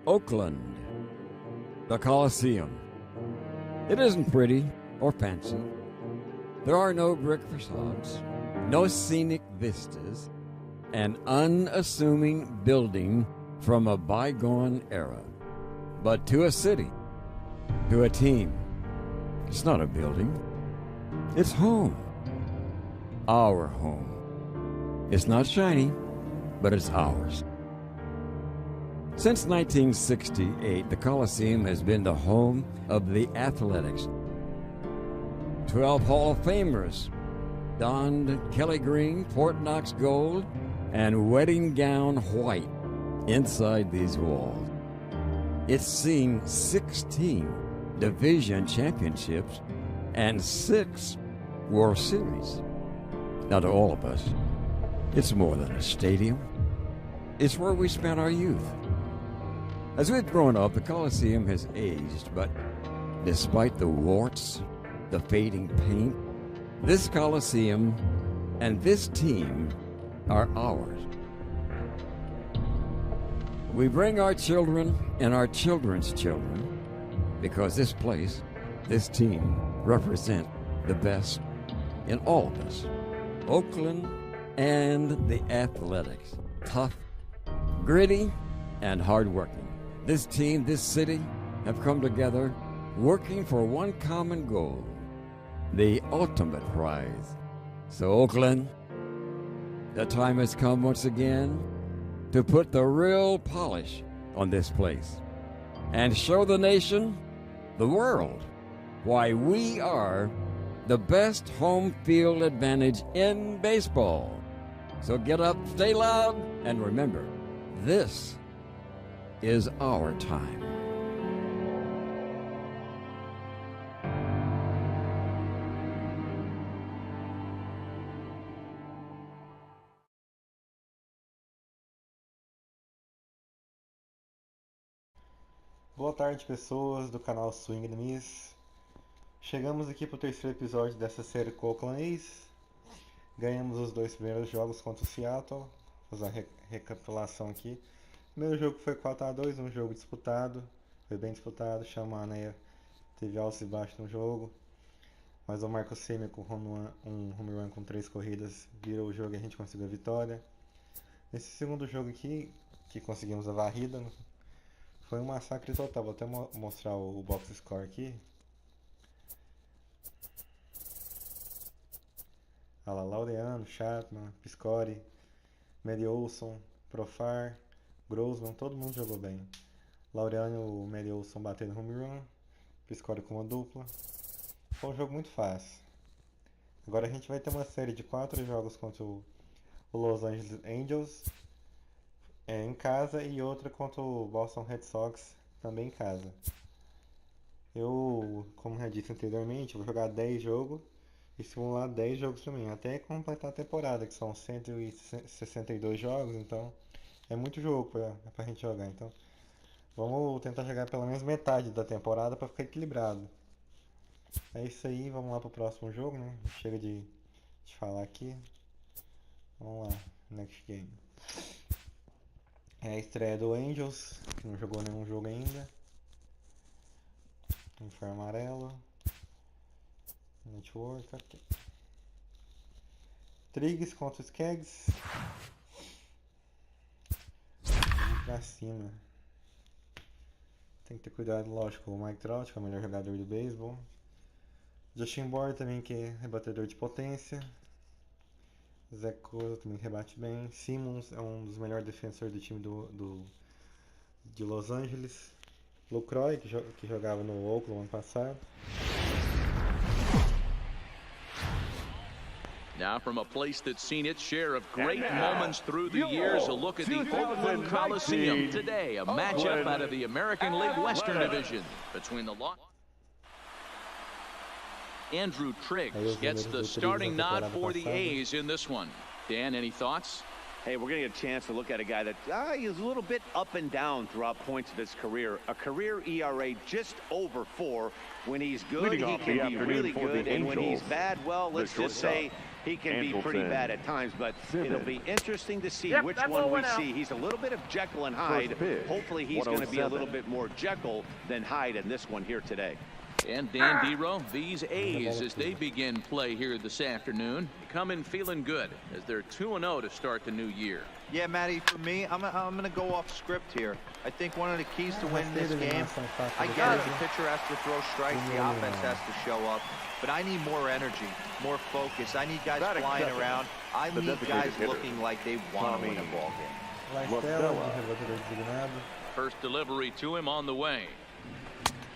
Oakland, the Coliseum. It isn't pretty or fancy. There are no brick facades, no scenic vistas, an unassuming building from a bygone era. But to a city, to a team, it's not a building. It's home. Our home. It's not shiny, but it's ours. Since 1968, the Coliseum has been the home of the Athletics. 12 Hall of Famers donned Kelly green, Fort Knox gold, and wedding gown white inside these walls. It's seen 16 division championships and 6 World Series. Now, to all of us, it's more than a stadium. It's where we spent our youth. As we've grown up, the Coliseum has aged, but despite the warts, the fading paint, this Coliseum and this team are ours. We bring our children and our children's children because this place, this team, represent the best in all of us. Oakland and the Athletics. Tough, gritty, and hardworking. This team, this city, have come together working for one common goal, the ultimate prize. So Oakland, the time has come once again to put the real polish on this place and show the nation, the world, why we are the best home field advantage in baseball. So get up, stay loud, and remember, this is our time. Boa tarde, pessoas do canal Swing and Miss. Chegamos aqui para o terceiro episódio dessa série com Oakland A's. Ganhamos os 2 primeiros jogos contra o Seattle. Vou fazer a recapitulação aqui. O primeiro jogo foi 4-2, um jogo disputado. Foi bem disputado. Chamané teve altos e baixos no jogo. Mas o Marco Semia com um home run com 3 corridas virou o jogo e a gente conseguiu a vitória. Nesse segundo jogo aqui, que conseguimos a varrida, foi um massacre total. Vou até mostrar o box score aqui. Olha lá, Laureano, Chapman, Piscori, Mary Olson, Profar, Grossman, todo mundo jogou bem. Laureano e o Mary Olson bateram home run, Piscori com uma dupla. Foi um jogo muito fácil. Agora a gente vai ter uma série de 4 jogos contra o Los Angeles Angels em casa e outra contra o Boston Red Sox também em casa. Eu, como já disse anteriormente, vou jogar 10 jogos e simular 10 jogos também, até completar a temporada, que são 162 jogos, então é muito jogo pra gente jogar. Então vamos tentar jogar pelo menos metade da temporada para ficar equilibrado. É isso aí, vamos lá pro próximo jogo, né? Chega de falar aqui. Vamos lá, next game. É a estreia do Angels, que não jogou nenhum jogo ainda. Uniforme amarelo. Network, ok. Triggs contra os Kegs. Vamos pra cima. Tem que ter cuidado, lógico, com o Mike Trout, que é o melhor jogador do beisebol. Justin Bour também, que é rebatedor de potência. Zach Costa também rebate bem. Simmons é um dos melhores defensores do time de Los Angeles. Lucroy, que jogava no Oakland ano passado. Now from a place that's seen its share of great moments through the years, a look at the Oakland Coliseum. Today, a matchup out of the American League Western Division between the Andrew Triggs gets the starting nod for the A's in this one. Dan, any thoughts? Hey, we're getting a chance to look at a guy that he's a little bit up and down throughout points of his career. A career ERA just over 4. When he's good, he can be really good. And when he's bad, well, let's just say he can be pretty bad at times. But it'll be interesting to see which one we see. He's a little bit of Jekyll and Hyde. Hopefully he's going to be a little bit more Jekyll than Hyde in this one here today. And Dan Dero, these A's, as they begin play here this afternoon, come in feeling good as they're 2-0 to start the new year. Yeah, Matty, for me, I'm going to go off script here. I think one of the keys to winning this game, I get it, the pitcher has to throw strikes, the offense has to show up, but I need more energy, more focus. I need guys flying around. I need guys looking like they want to win a ball game. First delivery to him on the way.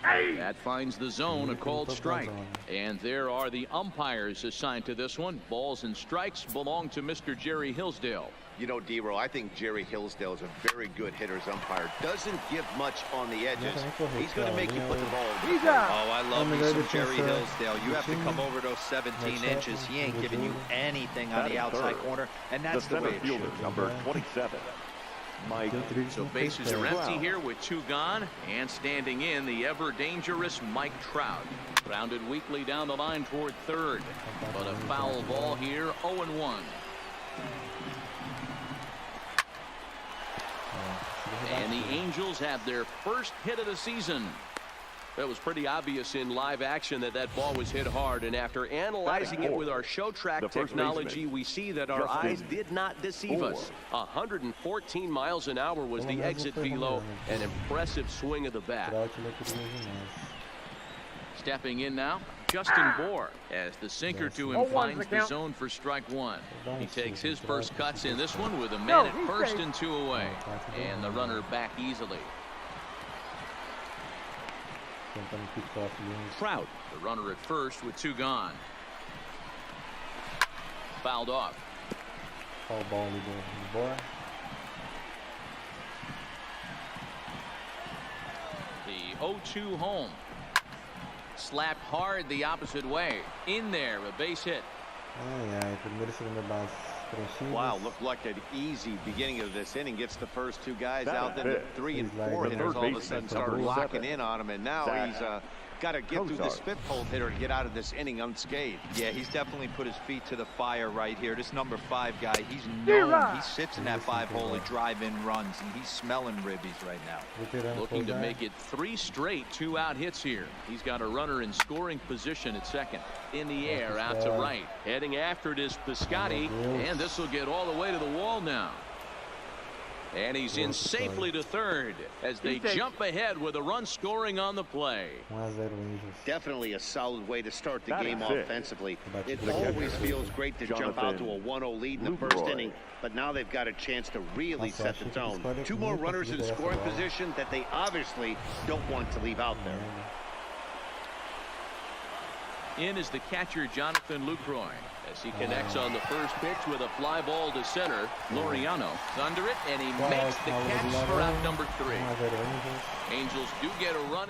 That finds the zone, a called strike. And there are the umpires assigned to this one. Balls and strikes belong to Mr. Jerry Hillsdale. You know, Dero, I think Jerry Hillsdale is a very good hitter's umpire. Doesn't give much on the edges. He's going to make you put the ball over the plate. Oh, I love me some Jerry Hillsdale. You have to come over those 17 inches. He ain't giving you anything on the outside corner, and that's the way it should be. Number 27. So bases are empty here with 2 gone, and standing in the ever dangerous Mike Trout. Grounded weakly down the line toward third, but a foul ball here, 0-1. And the Angels have their first hit of the season. It was pretty obvious in live action that that ball was hit hard, and after analyzing it with our show track technology, we see that our eyes did not deceive us. 114 miles an hour was the exit velo, an impressive swing of the bat. Stepping in now, Justin Bohr, as the sinker to him finds the zone for strike 1. He takes his first cuts in this one with a man at first and 2 away, and the runner back easily. Trout, the runner at first with 2 gone. Fouled off. Foul ball ali do Bohr. The 0-2 home. Slapped hard the opposite way. In there, a base hit. Primeira e segunda base preenchidas. Wow, looked like an easy beginning of this inning. Gets the first 2 guys out, then the 3 and 4 hitters all of a sudden start locking in on him, and now he's got to get through this 5th hole hitter to get out of this inning unscathed. Yeah, he's definitely put his feet to the fire right here. This number 5 guy, he's known. He sits in that 5-hole to drive in runs, and he's smelling ribbies right now. Looking to make it 3 straight 2-out hits here. He's got a runner in scoring position at second. In the air, out to right. Heading after it is Piscotty, and this will get all the way to the wall now. And he's in safely to third as they jump ahead with a run scoring on the play. Definitely a solid way to start the game offensively. It always feels great to jump out to a 1-0 lead in the first inning, but now they've got a chance to really set the tone. 2 more runners in scoring position that they obviously don't want to leave out there. In is the catcher, Jonathan Lucroy, as he connects on the first pitch with a fly ball to center. Laureano's under it, and he makes the catch for out number 3. Angels do get a run.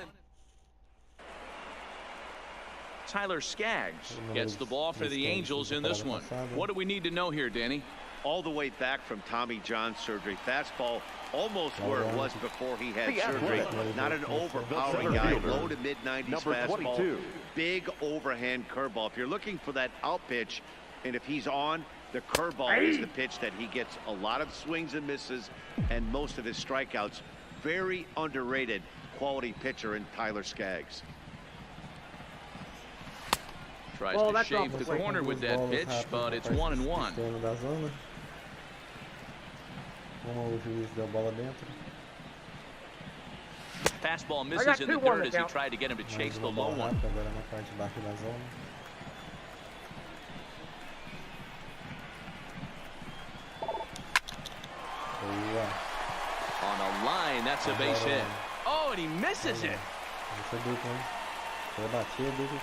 Tyler Skaggs gets the ball for the Angels in this one. What do we need to know here, Danny? All the way back from Tommy John surgery. Fastball almost where it was before he had surgery. Not an overpowering guy. Low to mid-90s fastball. 22. Big overhand curveball. If you're looking for that out pitch, and if he's on, the curveball is the pitch that he gets a lot of swings and misses and most of his strikeouts. Very underrated quality pitcher in Tyler Skaggs. Tries to shave the corner with that pitch, but it's 1-1. Fastball misses in the dirt as he tried to get him to chase the low one. On a line, that's a base hit. Oh, and he misses it.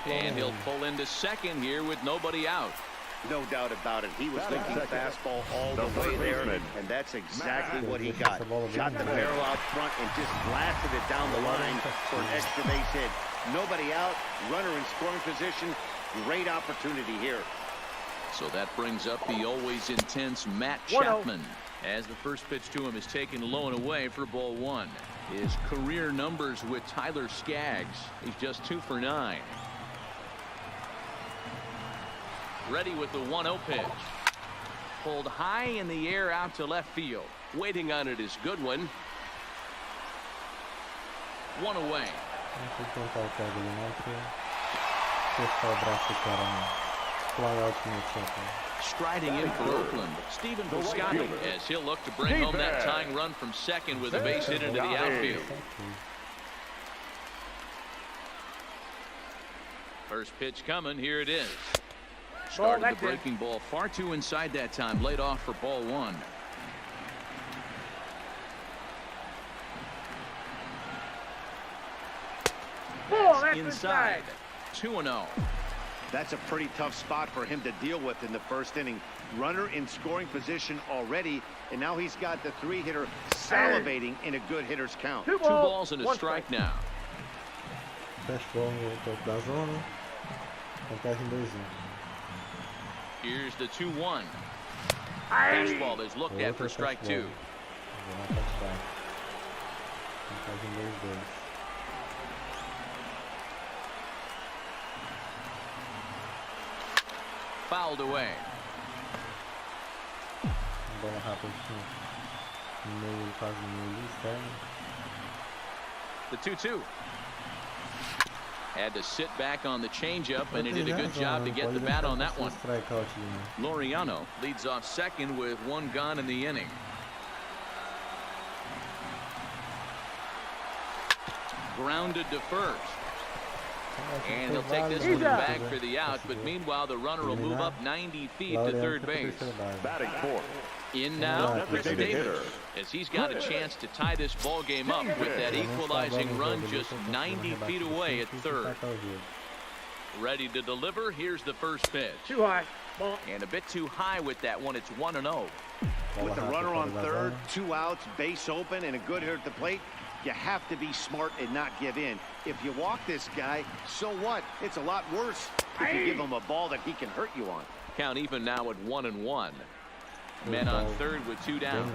And he'll pull into second here with nobody out. No doubt about it. He was thinking fastball all the way there, and that's exactly what he got. Shot the barrel out front and just blasted it down the line for an extra base hit. Nobody out, runner in scoring position. Great opportunity here. So that brings up the always intense Matt Chapman. As the first pitch to him is taken low and away for ball one. His career numbers with Tyler Skaggs. He's just 2 for 9. Ready with the 1-0 pitch. Pulled high in the air out to left field. Waiting on it is Goodwin. 1 away. Striding in for Oakland, Stephen Piscotty, as he'll look to bring home that tying run from second with a base hit into the outfield. First pitch coming, here it is. Started the breaking ball far too inside that time, laid off for ball one. That's inside. 2-0. That's a pretty tough spot for him to deal with in the first inning. Runner in scoring position already, and now he's got the 3-hitter salivating in a good hitter's count. 2 balls and a strike now. Here's the 2-1. Fastball is looked at for strike 2. Fouled away. The 2-2. Had to sit back on the changeup, and he did a good job to get the bat on that one. Laureano leads off second with 1 gone in the inning. Grounded to first. And he'll take this one back for the out, but meanwhile the runner will move up 90 feet to third base. Batting fourth. In now, Chris Davis, as he's got a chance to tie this ball game up with that equalizing run just 90 feet away at third. Ready to deliver. Here's the first pitch. Too high. Ball. And a bit too high with that one. It's 1-0. With the runner on third, 2 outs, base open, and a good hitter at the plate, you have to be smart and not give in. If you walk this guy, so what? It's a lot worse if you give him a ball that he can hurt you on. Count even now at 1-1. Men on third with 2 down.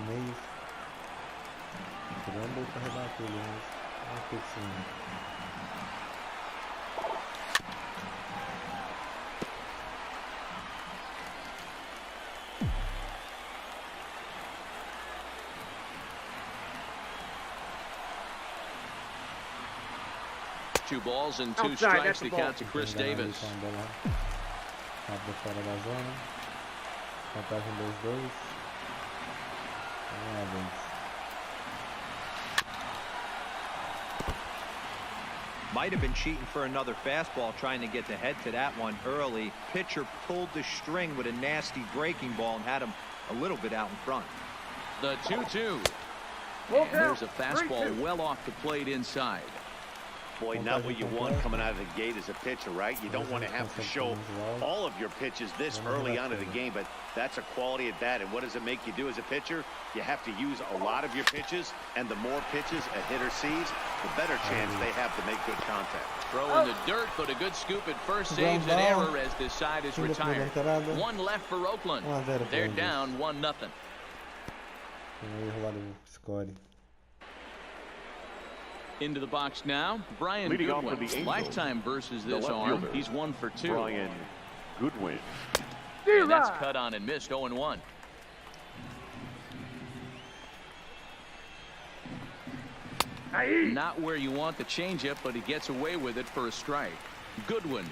Two balls and 2 strikes to count to Chris Davis. Might have been cheating for another fastball, trying to get the head to that one early. Pitcher pulled the string with a nasty breaking ball and had him a little bit out in front. The 2-2. And there's a fastball well off the plate inside. Boy, not what you want coming out of the gate as a pitcher, right? You don't want to have to show all of your pitches this early on in the game, but that's a quality at bat. And what does it make you do as a pitcher? You have to use a lot of your pitches, and the more pitches a hitter sees, the better chance they have to make good contact. Throw in the dirt, but a good scoop at first saves an error as this side is retired. 1 left for Oakland. They're down 1-0. Into the box now, Brian Goodwin. Lifetime versus this arm. He's 1 for 2. Brian Goodwin. And that's cut on and missed. 0-1. Not where you want the changeup, but he gets away with it for a strike. Goodwin,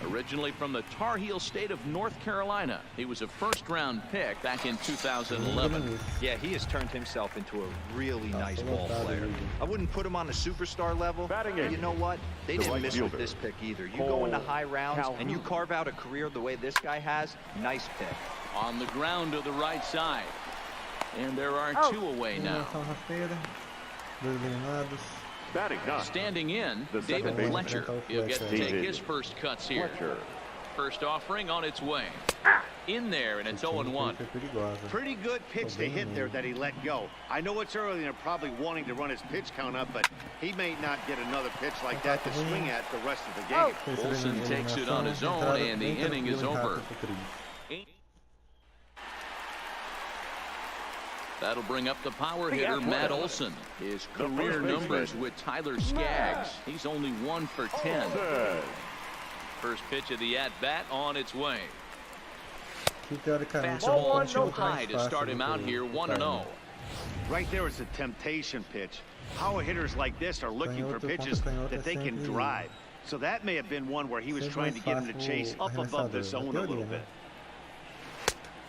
originally from the Tar Heel state of North Carolina. He was a first-round pick back in 2011. Yeah, he has turned himself into a really nice ball player. I wouldn't put him on a superstar level, but you know what? They didn't miss with this pick either. You go into high rounds and you carve out a career the way this guy has, nice pick. On the ground to the right side. And there are 2 away now. Standing in, David Fletcher. He'll get to take his first cuts here. First offering on its way. In there, and it's 0-1. Pretty good pitch to hit there that he let go. I know it's early and they're probably wanting to run his pitch count up, but he may not get another pitch like that to swing at the rest of the game. Olsen takes it on his own, and the inning is over. That'll bring up the power hitter, Matt Olson. His career numbers with Tyler Skaggs. He's only 1 for 10. First pitch of the at-bat on its way. Fastball too high to start him out here, 1-0. Right there is a temptation pitch. Power hitters like this are looking for pitches that they can drive. So that may have been one where he was trying to get him to chase up above the zone a little bit.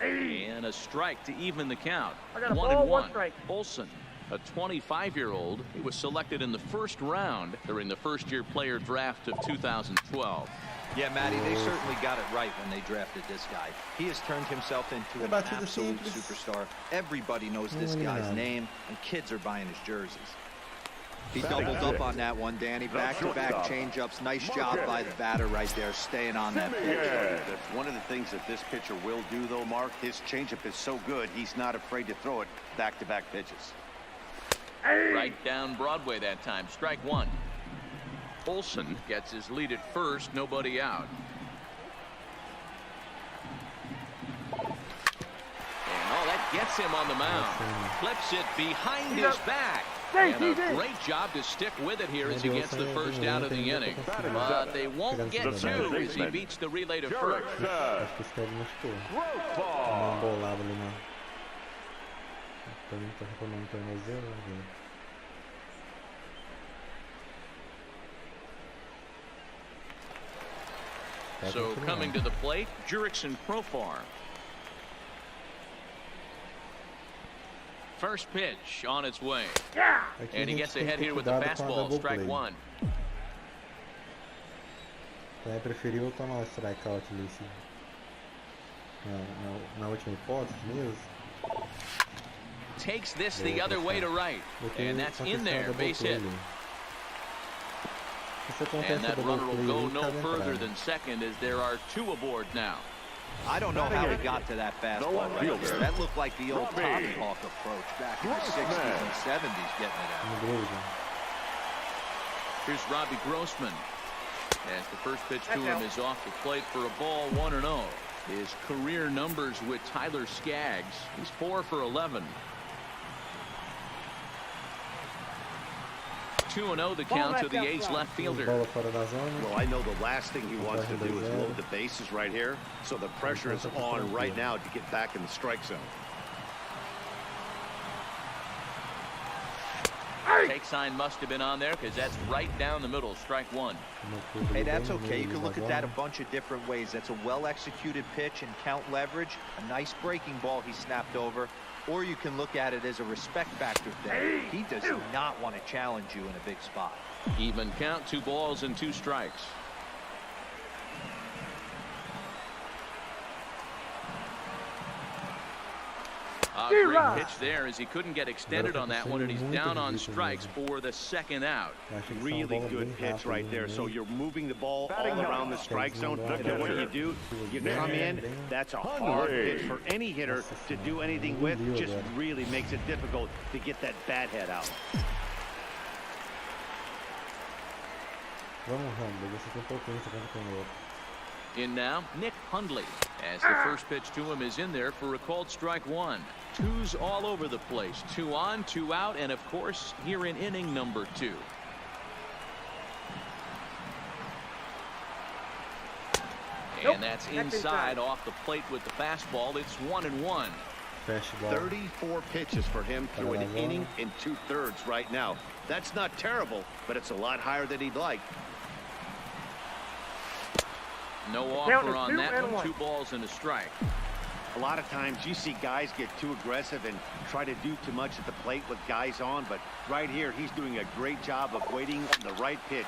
And a strike to even the count. 1-1. Olson, a 25-year-old. He was selected in the first round during the first-year player draft of 2012. Yeah, Matty, they certainly got it right when they drafted this guy. He has turned himself into an absolute superstar. Everybody knows this guy's name, and kids are buying his jerseys. He doubled up on that one, Danny. Back-to-back change-ups. Nice job by the batter right there, staying on that pitch. That's one of the things that this pitcher will do, though, Mark. His changeup is so good, he's not afraid to throw it back-to-back pitches. Right down Broadway that time. Strike one. Olson gets his lead at first, nobody out. And that gets him on the mound. Flips it behind his back. And a great job to stick with it here as he gets the first out of the inning. But they won't get two as he beats the relay to first. So coming to the plate, Jurickson Profar. First pitch on its way. And he gets ahead here with the fastball, strike one. Preferiu tomar o strikeout ali na última hipótese mesmo. Takes this the other way to right. And that's in there, base hit. And that runner will go no further than second as there are two aboard now. I don't know how he got to that fastball right there. That looked like the old Tommy Hawk approach back in the 60s and 70s getting it out. Here's Robbie Grossman. As the first pitch to him is off the plate for a ball, 1-0. His career numbers with Tyler Skaggs. He's 4 for 11. 2-0 the count to the A's left fielder. Well, I know the last thing he wants to do is load the bases right here, so the pressure is on right now to get back in the strike zone. Take sign must have been on there because that's right down the middle, strike one. Hey, that's okay. You can look at that a bunch of different ways. That's a well-executed pitch and count leverage, a nice breaking ball he snapped over. Or you can look at it as a respect factor thing. He does not want to challenge you in a big spot. Even count, 2 balls and 2 strikes. Great pitch there as he couldn't get extended on that one, and he's down on strikes for the second out. Really good pitch right there. So you're moving the ball all around the strike zone. And what do? You come in. That's a hard pitch for any hitter to do anything with. Just really makes it difficult to get that bat head out. In now, Nick Hundley, as the first pitch to him is in there for a called strike one. 2's all over the place. 2 on, 2 out, and of course, here in inning number 2. And that's inside off the plate with the fastball. It's 1-1. 34 pitches for him through an inning and 2/3 right now. That's not terrible, but it's a lot higher than he'd like. No offer on that one. 2 balls and a strike. A lot of times you see guys get too aggressive and try to do too much at the plate with guys on, but right here he's doing a great job of waiting on the right pitch.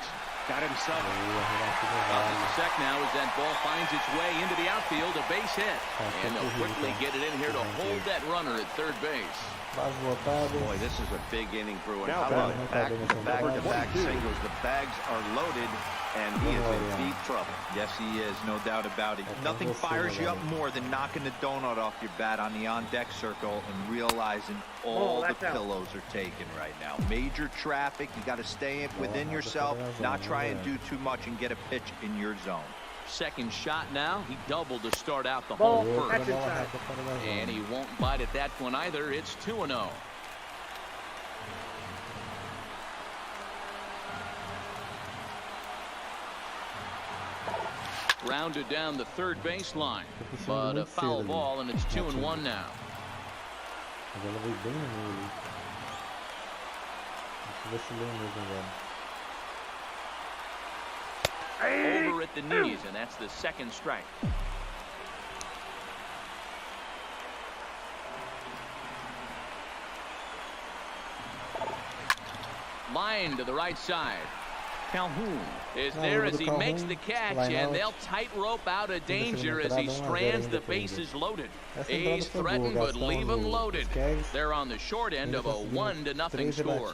Got himself. Up in the sec now as that ball finds its way into the outfield, a base hit. And they'll quickly get it in here to hold that runner at third base. Boy, this is a big inning, Bruin. How about back-to-back singles? The bags are loaded, and he is in deep trouble. Yes, he is, no doubt about it. Nothing fires you up more than knocking the donut off your bat on the on-deck circle and realizing all the pillows are taken right now. Major traffic. You got to stay within yourself, not try and do too much and get a pitch in your zone. Second shot now. He doubled to start out the whole first. And he won't bite at that one either. It's 2-0. Rounded down the third baseline, but a foul ball, and it's 2-1 now. Over at the knees, and that's the second strike. Line to the right side. Calhoun is there as he makes the catch, and they'll tightrope out of danger as he strands the bases loaded. He's threatened, but leave him loaded. They're on the short end of a 1-0 score.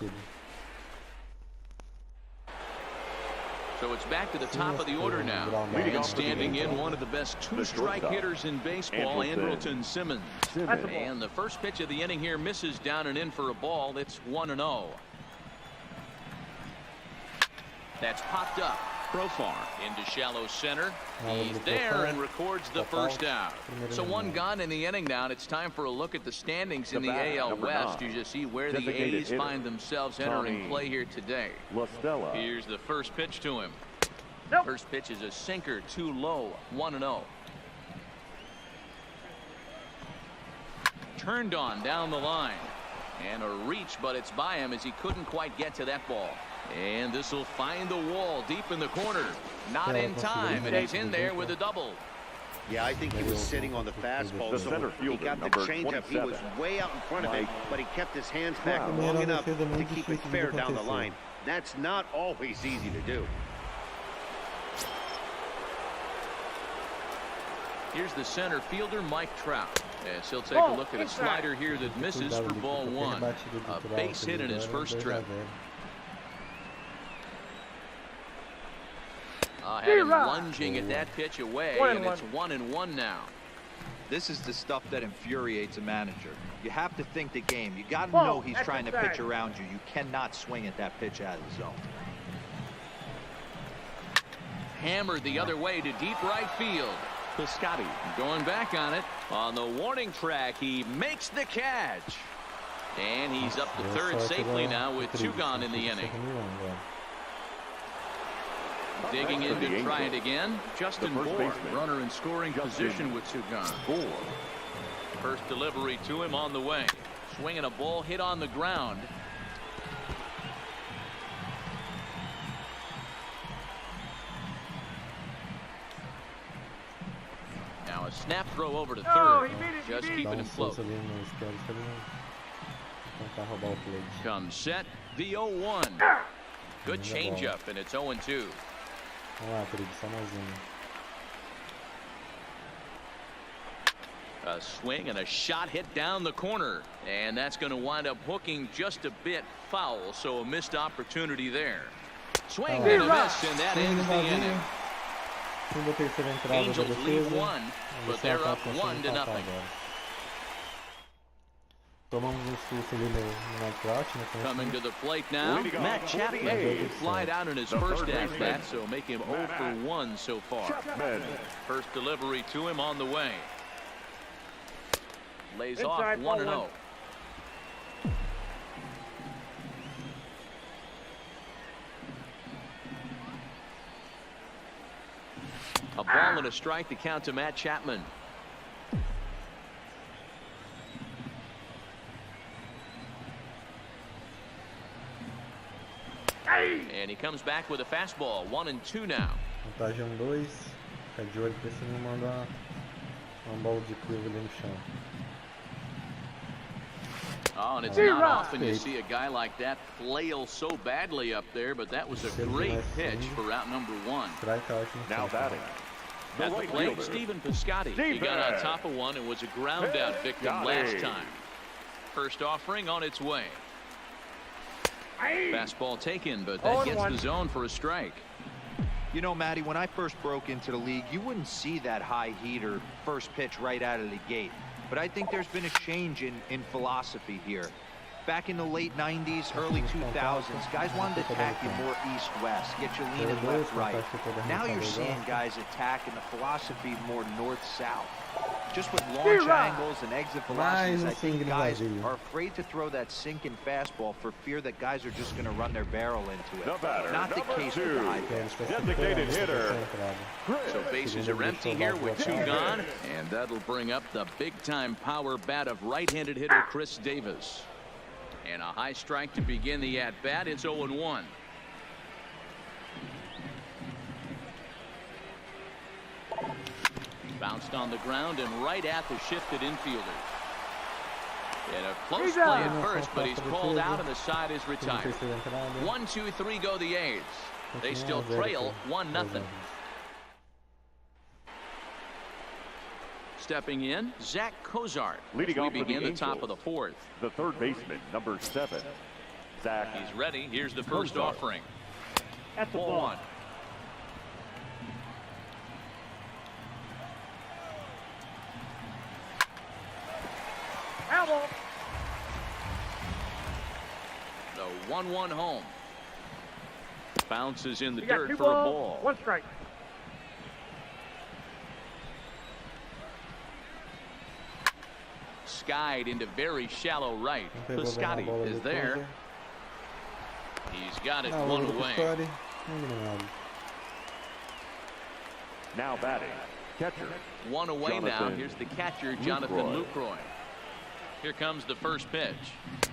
So it's back to the top of the order now. And standing in, one of the best two-strike hitters in baseball, Andrelton Simmons. And the first pitch of the inning here misses down and in for a ball. It's 1-0. That's popped up. Profar into shallow center. He's there and records the first out. So one gone in the inning now, and it's time for a look at the standings in the AL West. You just see where the A's find themselves entering play here today. Here's the first pitch to him. First pitch is a sinker, too low, 1-0. Turned on down the line. And a reach, but it's by him as he couldn't quite get to that ball. And this will find the wall deep in the corner. Not in time, and he's in there with a double. Yeah, I think he was sitting on the fastball, so he got the changeup. He was way out in front of it, but he kept his hands back long enough to keep it fair down the line. That's not always easy to do. Here's the center fielder, Mike Trout. As he'll take a look at a slider here that misses for ball one. A base hit in his first trip. Had him lunging at that pitch away, and it's 1-1 now. This is the stuff that infuriates a manager. You have to think the game. You got to know he's trying to pitch around you. You cannot swing at that pitch out of the zone. Hammered the other way to deep right field. Piscotty going back on it. On the warning track, he makes the catch. And he's up to third safely now with two gone in the inning. Digging in to try it again. Justin Bour, runner in scoring position with two gone. First delivery to him on the way. Swinging a ball hit on the ground. Now a snap throw over to third. Just keeping it float. Comes set. The 0-1. Good changeup, and it's 0-2. A swing and a shot hit down the corner, and that's going to wind up hooking just a bit foul, so a missed opportunity there. Swing and a miss, and that ends the inning. Angels lead one, but they're up 1-0. Coming to the plate now, Matt Chapman flied out in his first at-bat, so make him 0 for 1 so far. First delivery to him on the way. Lays off 1-0. A ball and a strike to count to Matt Chapman. And he comes back with a fastball. 1-2 now. Vantagem 2. Fica de olho pra esse não mandar uma bola de curva ali no chão. Oh, and it's not often you see a guy like that flail so badly up there, but that was a great pitch for out number 1. Now batting. At the plate, Stephen Piscotty. He got on top of one and was a ground out victim last time. First offering on its way. Fastball taken, but that gets the zone for a strike. You know, Matty, when I first broke into the league, you wouldn't see that high heater first pitch right out of the gate. But I think there's been a change in philosophy here. Back in the late 90s, early 2000s, guys wanted to attack you more east-west, get you leaning left-right. Now you're seeing guys attack in the philosophy more north-south. Just with launch angles and exit velocities, I think guys are afraid to throw that sinking fastball for fear that guys are just going to run their barrel into it. Not the case with the high pitch. Designated hitter. So bases are empty here with 2 gone, and that'll bring up the big-time power bat of right-handed hitter Chris Davis. And a high strike to begin the at-bat. It's 0-1. Bounced on the ground and right at the shifted infielder. And a close play at first, but he's called out and the side is retired. 1-2-3 go the A's. They still trail 1-0. Stepping in, Zach Cozart. Leading off we begin the top of the 4th. The third baseman, number 7. Zach. He's ready. Here's the first Cozart. offering. That's a ball. 1. Foul. The 1-1 home. Bounces in the You got dirt 2 for a balls, ball. 1 strike. Skied into very shallow right. Piscotty is there. He's got it 1 away. Now batting, catcher. 1 away now. Jonathan Here's the catcher, Jonathan Lucroy. Here comes the first pitch.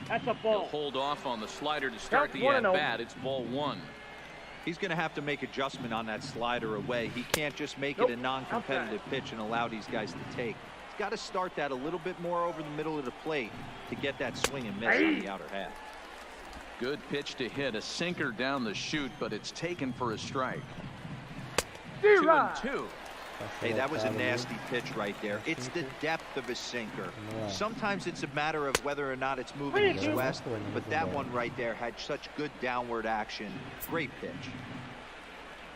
That's a He'll ball. hold off on the slider to start Count the 1-0. at-bat. It's ball 1. He's going to have to make adjustment on that slider away. He can't just make it a non-competitive pitch and allow these guys to take. He's got to start that a little bit more over the middle of the plate to get that swing and miss on the outer half. Good pitch to hit. A sinker down the chute, but it's taken for a strike. 2-2. Hey, that was a nasty pitch right there. It's the depth of his sinker. Sometimes it's a matter of whether or not it's moving east-west, but that one right there had such good downward action. Great pitch.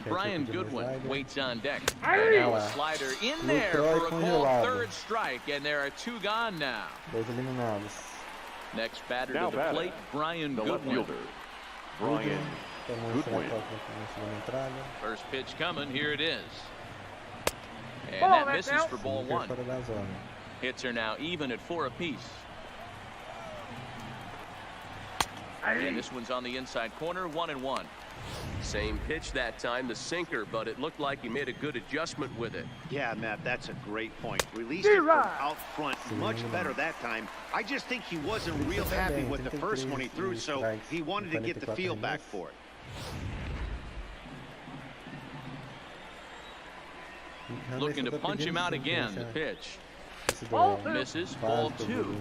Brian Goodwin waits on deck. Now a slider in there for a called 3rd strike, and there are 2 gone now. Next batter Now to the plate, Brian The left Goodwin. fielder, Brian Goodwin. First pitch coming. Here it is. And that misses for ball 1. Hits are now even at 4 apiece. And this one's on the inside corner, 1-1. Same pitch that time, the sinker, but it looked like he made a good adjustment with it. Yeah, Matt, that's a great point. Released it from out front much better that time. I just think he wasn't real happy with the first one he threw, so he wanted to get the feel back for it. Looking to punch him out again. The pitch misses. Ball 2.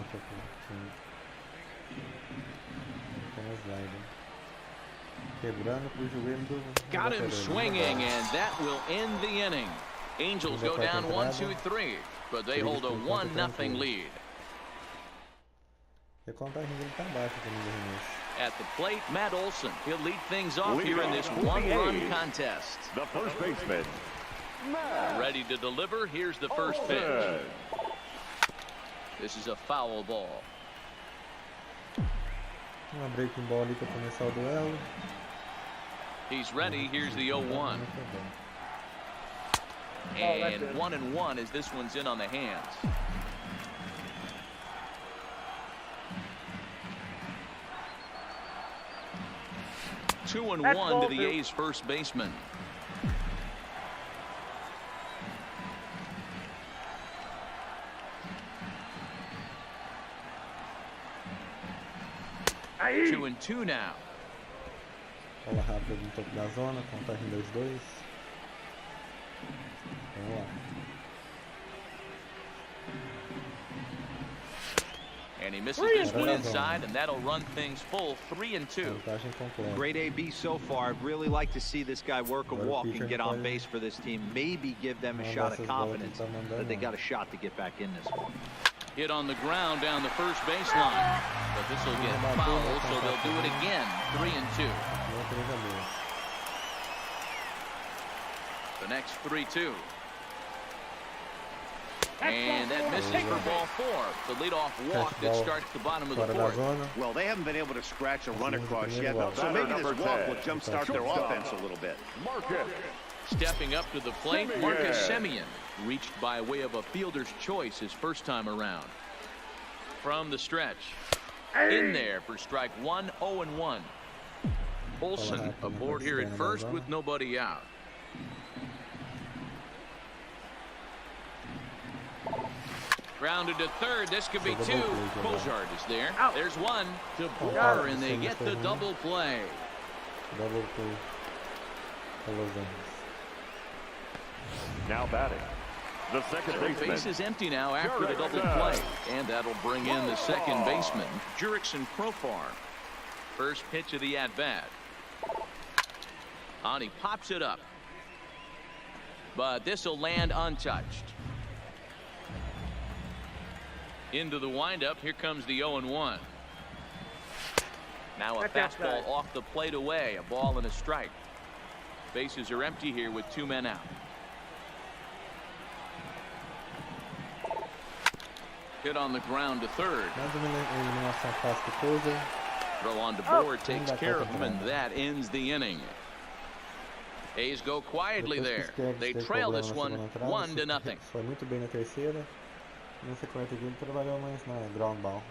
Got him swinging, and that will end the inning. Angels go down 1-2-3, but they hold a 1-0 lead. At the plate, Matt Olson. He'll lead things off here in this 1-run contest. The first baseman, Ready to deliver. Here's the first pitch. This is a foul ball. He's ready. Here's the 0-1. And 1-1 as this one's in on the hands. Two and 1 to the A's first baseman. Aí. 2-2 now. Bola rápida no topo da zona, contagem 2-2. Vamos lá. And he misses this one inside, and that'll run things full 3-2. Great AB so far. I'd really like to see this guy work a walk and get on base for this team. Maybe give them a shot of confidence that they got a shot to get back in this one. Hit on the ground down the first baseline, but this will get fouled, so they'll do it again. 3-2. The next 3-2. And that misses for ball 4. The leadoff walk that starts the bottom of the fourth. Well, they haven't been able to scratch a run across yet, so maybe this walk will jumpstart their offense a little bit. Stepping up to the plate, Marcus Semien reached by way of a fielder's choice his first time around. From the stretch, in there for strike 1, 0-1. Olsen aboard here at first with nobody out. Grounded to third. This could be 2. Bozard is there. There's 1 to Boer, and they get the double play. Double play. Now batting, the second baseman. Base is empty now after the double play, and that'll bring in the second baseman, Jurickson Profar. First pitch of the at-bat. And he pops it up, but this will land untouched. Into the windup. Here comes the 0-1. Now a fastball off the plate away. A ball and a strike. Bases are empty here with 2 men out. Hit on the ground to third. Throw on to Boer takes care of him, and that ends the inning. A's go quietly there. They trail this one 1-0. Foi muito bem na terceira. Nessa quarta aqui ele trabalhou mais na ground ball.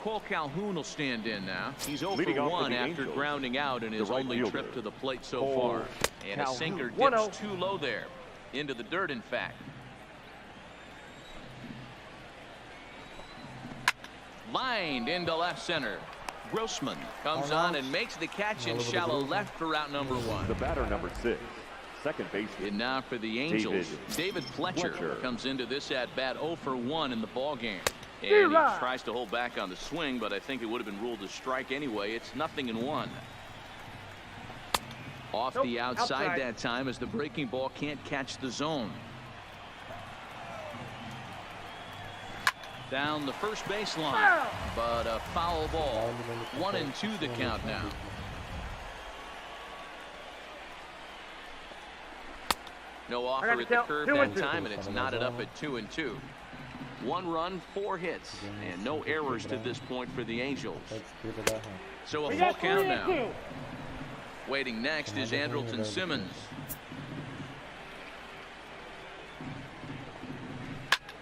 Cole Calhoun will stand in now. He's 0 for 1 after grounding out in his only trip to the plate so far. And a sinker dips too low there. Into the dirt, in fact. Lined into left center. Grossman comes on and makes the catch in shallow left for out number 1. The batter, number 6. Second baseman. And now for the Angels, David Fletcher comes into this at-bat 0 for 1 in the ball game. And he tries to hold back on the swing, but I think it would have been ruled a strike anyway. It's 0-1. Off the outside that time as the breaking ball can't catch the zone. Down the first baseline, but a foul ball. 1-2 the count now. No offer at the curve that time, and it's knotted up at 2-2. 1 run, 4 hits, and no errors to this point for the Angels. So a full count now. Waiting next is Andrelton Simmons.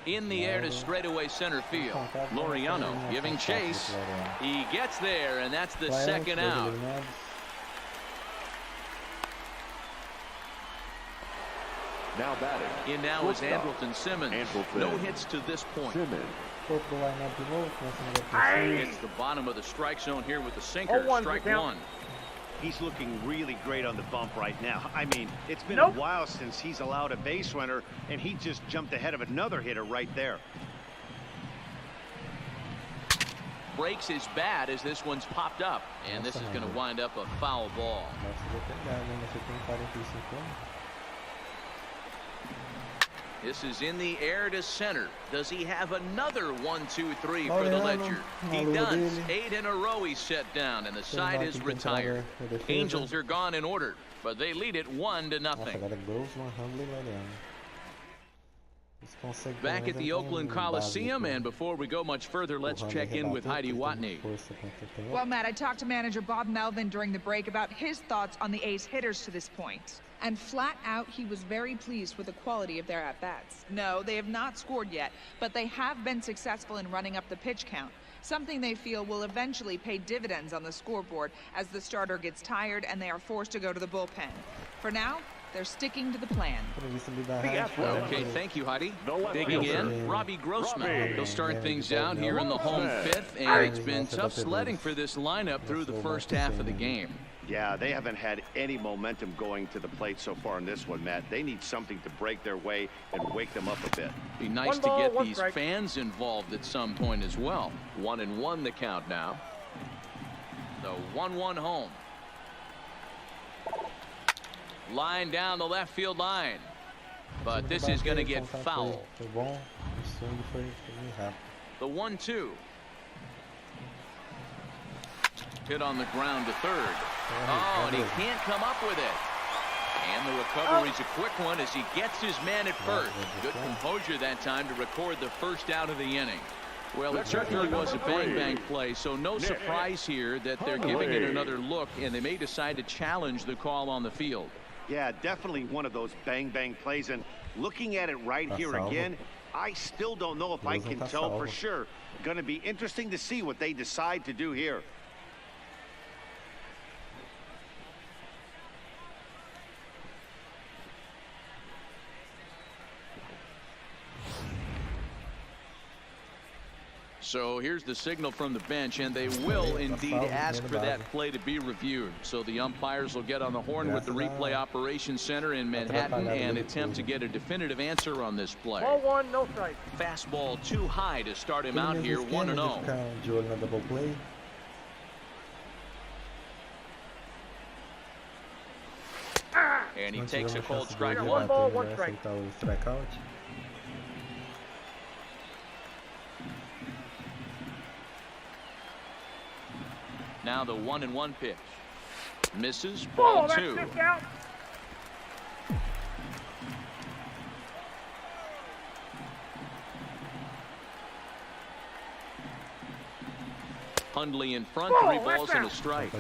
In the air to straightaway center field. Laureano giving chase. He gets there, and that's the second out. Now batting. In now is Andrelton Simmons. No hits to this point. It's the bottom of the strike zone here with the sinker. Strike 1. He's looking really great on the bump right now. I mean, it's been a while since he's allowed a base runner, and he just jumped ahead of another hitter right there. Breaks his bat as this one's popped up, and this is going to wind up a foul ball. This is in the air to center. Does he have another 1-2-3 for the Ledger? He does. 8 in a row he's set down, and the side is retired. Angels are gone in order, but they lead it 1-0. Back at the Oakland Coliseum, and before we go much further, let's check in with Heidi Watney. Well, Matt, I talked to manager Bob Melvin during the break about his thoughts on the A's hitters to this point. And flat out, he was very pleased with the quality of their at-bats. No, they have not scored yet, but they have been successful in running up the pitch count, something they feel will eventually pay dividends on the scoreboard as the starter gets tired and they are forced to go to the bullpen. For now, they're sticking to the plan. Okay, thank you, Heidi. Digging in, Robbie Grossman. He'll start things out here in the home 5th, and it's been tough sledding for this lineup through the first half of the game. Yeah, they haven't had any momentum going to the plate so far in this one, Matt. They need something to break their way and wake them up a bit. Be nice to get these fans involved at some point as well. 1-1 the count now. The 1-1 home. Line down the left field line, but this is going to get foul. The 1-2. Hit on the ground to third. Oh, and he can't come up with it. And the recovery's a quick one as he gets his man at first. Good composure that time to record the first out of the inning. Well, it certainly was a bang-bang play, so no surprise here that they're giving it another look, and they may decide to challenge the call on the field. Yeah, definitely one of those bang-bang plays, and looking at it right here again, I still don't know if I can tell for sure. Going to be interesting to see what they decide to do here. So here's the signal from the bench, and they will indeed ask for that play to be reviewed. So the umpires will get on the horn with the replay operations center in Manhattan and attempt to get a definitive answer on this play. Ball one, no strike. Fastball too high to start him out here, 1-0. And he takes a cold strike one. 1 ball, 1 strike. Now the 1-1 pitch. Misses, ball 2. Hundley in front, 3 balls and a strike.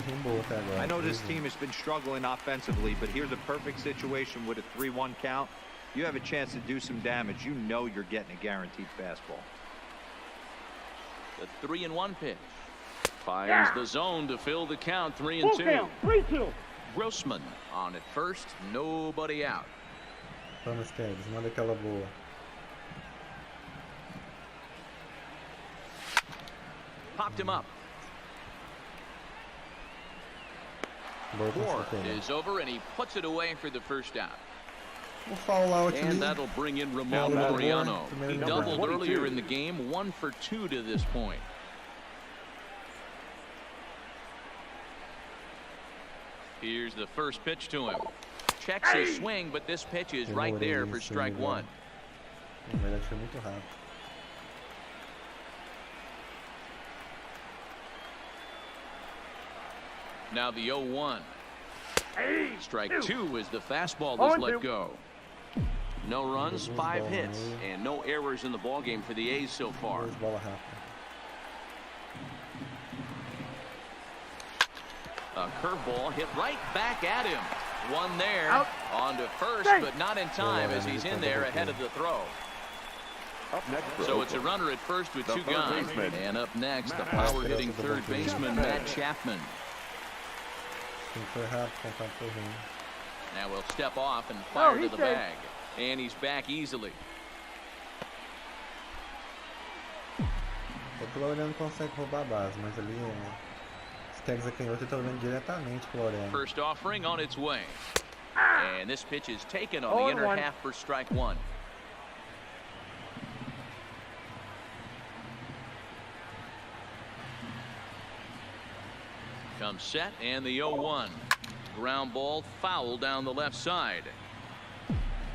I know this team has been struggling offensively, but here's a perfect situation with a 3-1 count. You have a chance to do some damage. You know you're getting a guaranteed fastball. The 3-1 pitch. Finds the zone to fill the count, 3-2. 3-2. Grossman on at first, nobody out. Vamos, Kevin, manda aquela boa. Popped him up. Quarto is over, and he puts it away for the first out. And that'll bring in Ramon Laureano. He doubled earlier in the game, 1 for 2 to this point. Here's the first pitch to him. Checks his swing, but this pitch is right there for strike 1. Now the 0-1. Strike 2 as the fastball is let go. No runs, 5 hits, and no errors in the ballgame for the A's so far. A curveball hit right back at him. One there. On to first, but not in time as he's in there ahead of the throw. So it's a runner at first with 2 gone. And up next, the power-hitting third baseman, Matt Chapman. Now we'll step off and fire to the bag. And he's back easily. O Floriano não consegue roubar a base, mas ali Tags a canhota e tá olhando diretamente pro Laureano. First offering on its way. And this pitch is taken on the inner half for strike 1. Comes set and the 0-1. Ground ball foul down the left side.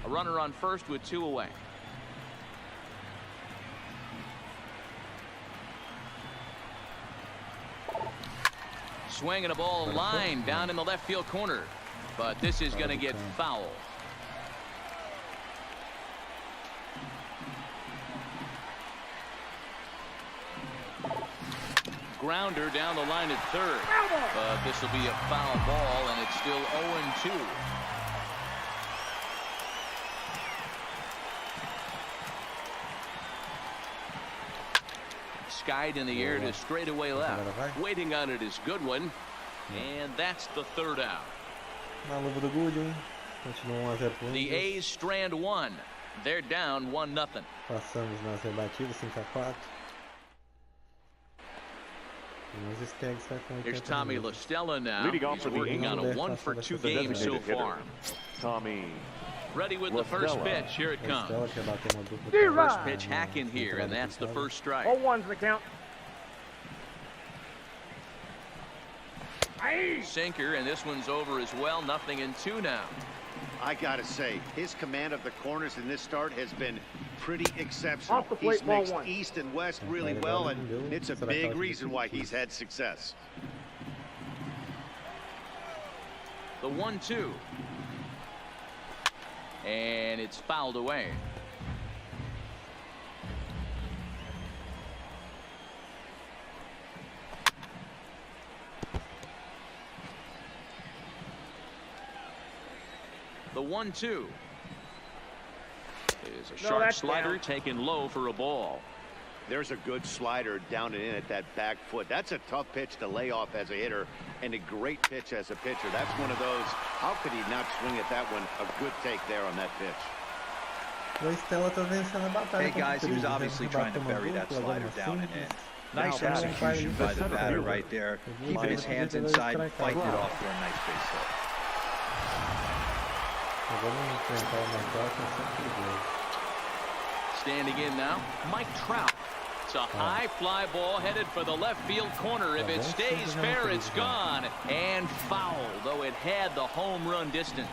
A runner on first with 2 away. Swinging a ball line down in the left field corner, but this is going to get foul. Grounder down the line at third, but this will be a foul ball, and it's still 0-2. Skied in the air to straightaway left. Waiting on it is Goodwin, and that's the third out. The A's strand 1. They're down 1-0. Passamos nas rebatidas 5-4. Here's Tommy La Stella now. He's working on a 1 for 2 game so far. Tommy. Ready with the first pitch. Here it comes. First pitch hack in here, and that's the first strike. 0-1's the count. Sinker, and this one's over as well. 0-2 now. I gotta say, his command of the corners in this start has been pretty exceptional. Off the plate, he's mixed ball 1. east and west really well, and it's a big reason why he's had success. The 1-2. And it's fouled away. The 1-2 is a sharp slider taken low for a ball. There's a good slider down and in at that back foot. That's a tough pitch to lay off as a hitter, and a great pitch as a pitcher. That's one of those, how could he not swing at that one? A good take there on that pitch. Hey guys, he was obviously trying to bury that slider down and in. Nice execution by the batter right there. Keeping his hands inside and fighting it off for a nice base hit. Standing in now, Mike Trout. It's a high fly ball headed for the left field corner. If it stays fair, it's gone. And foul, though it had the home run distance.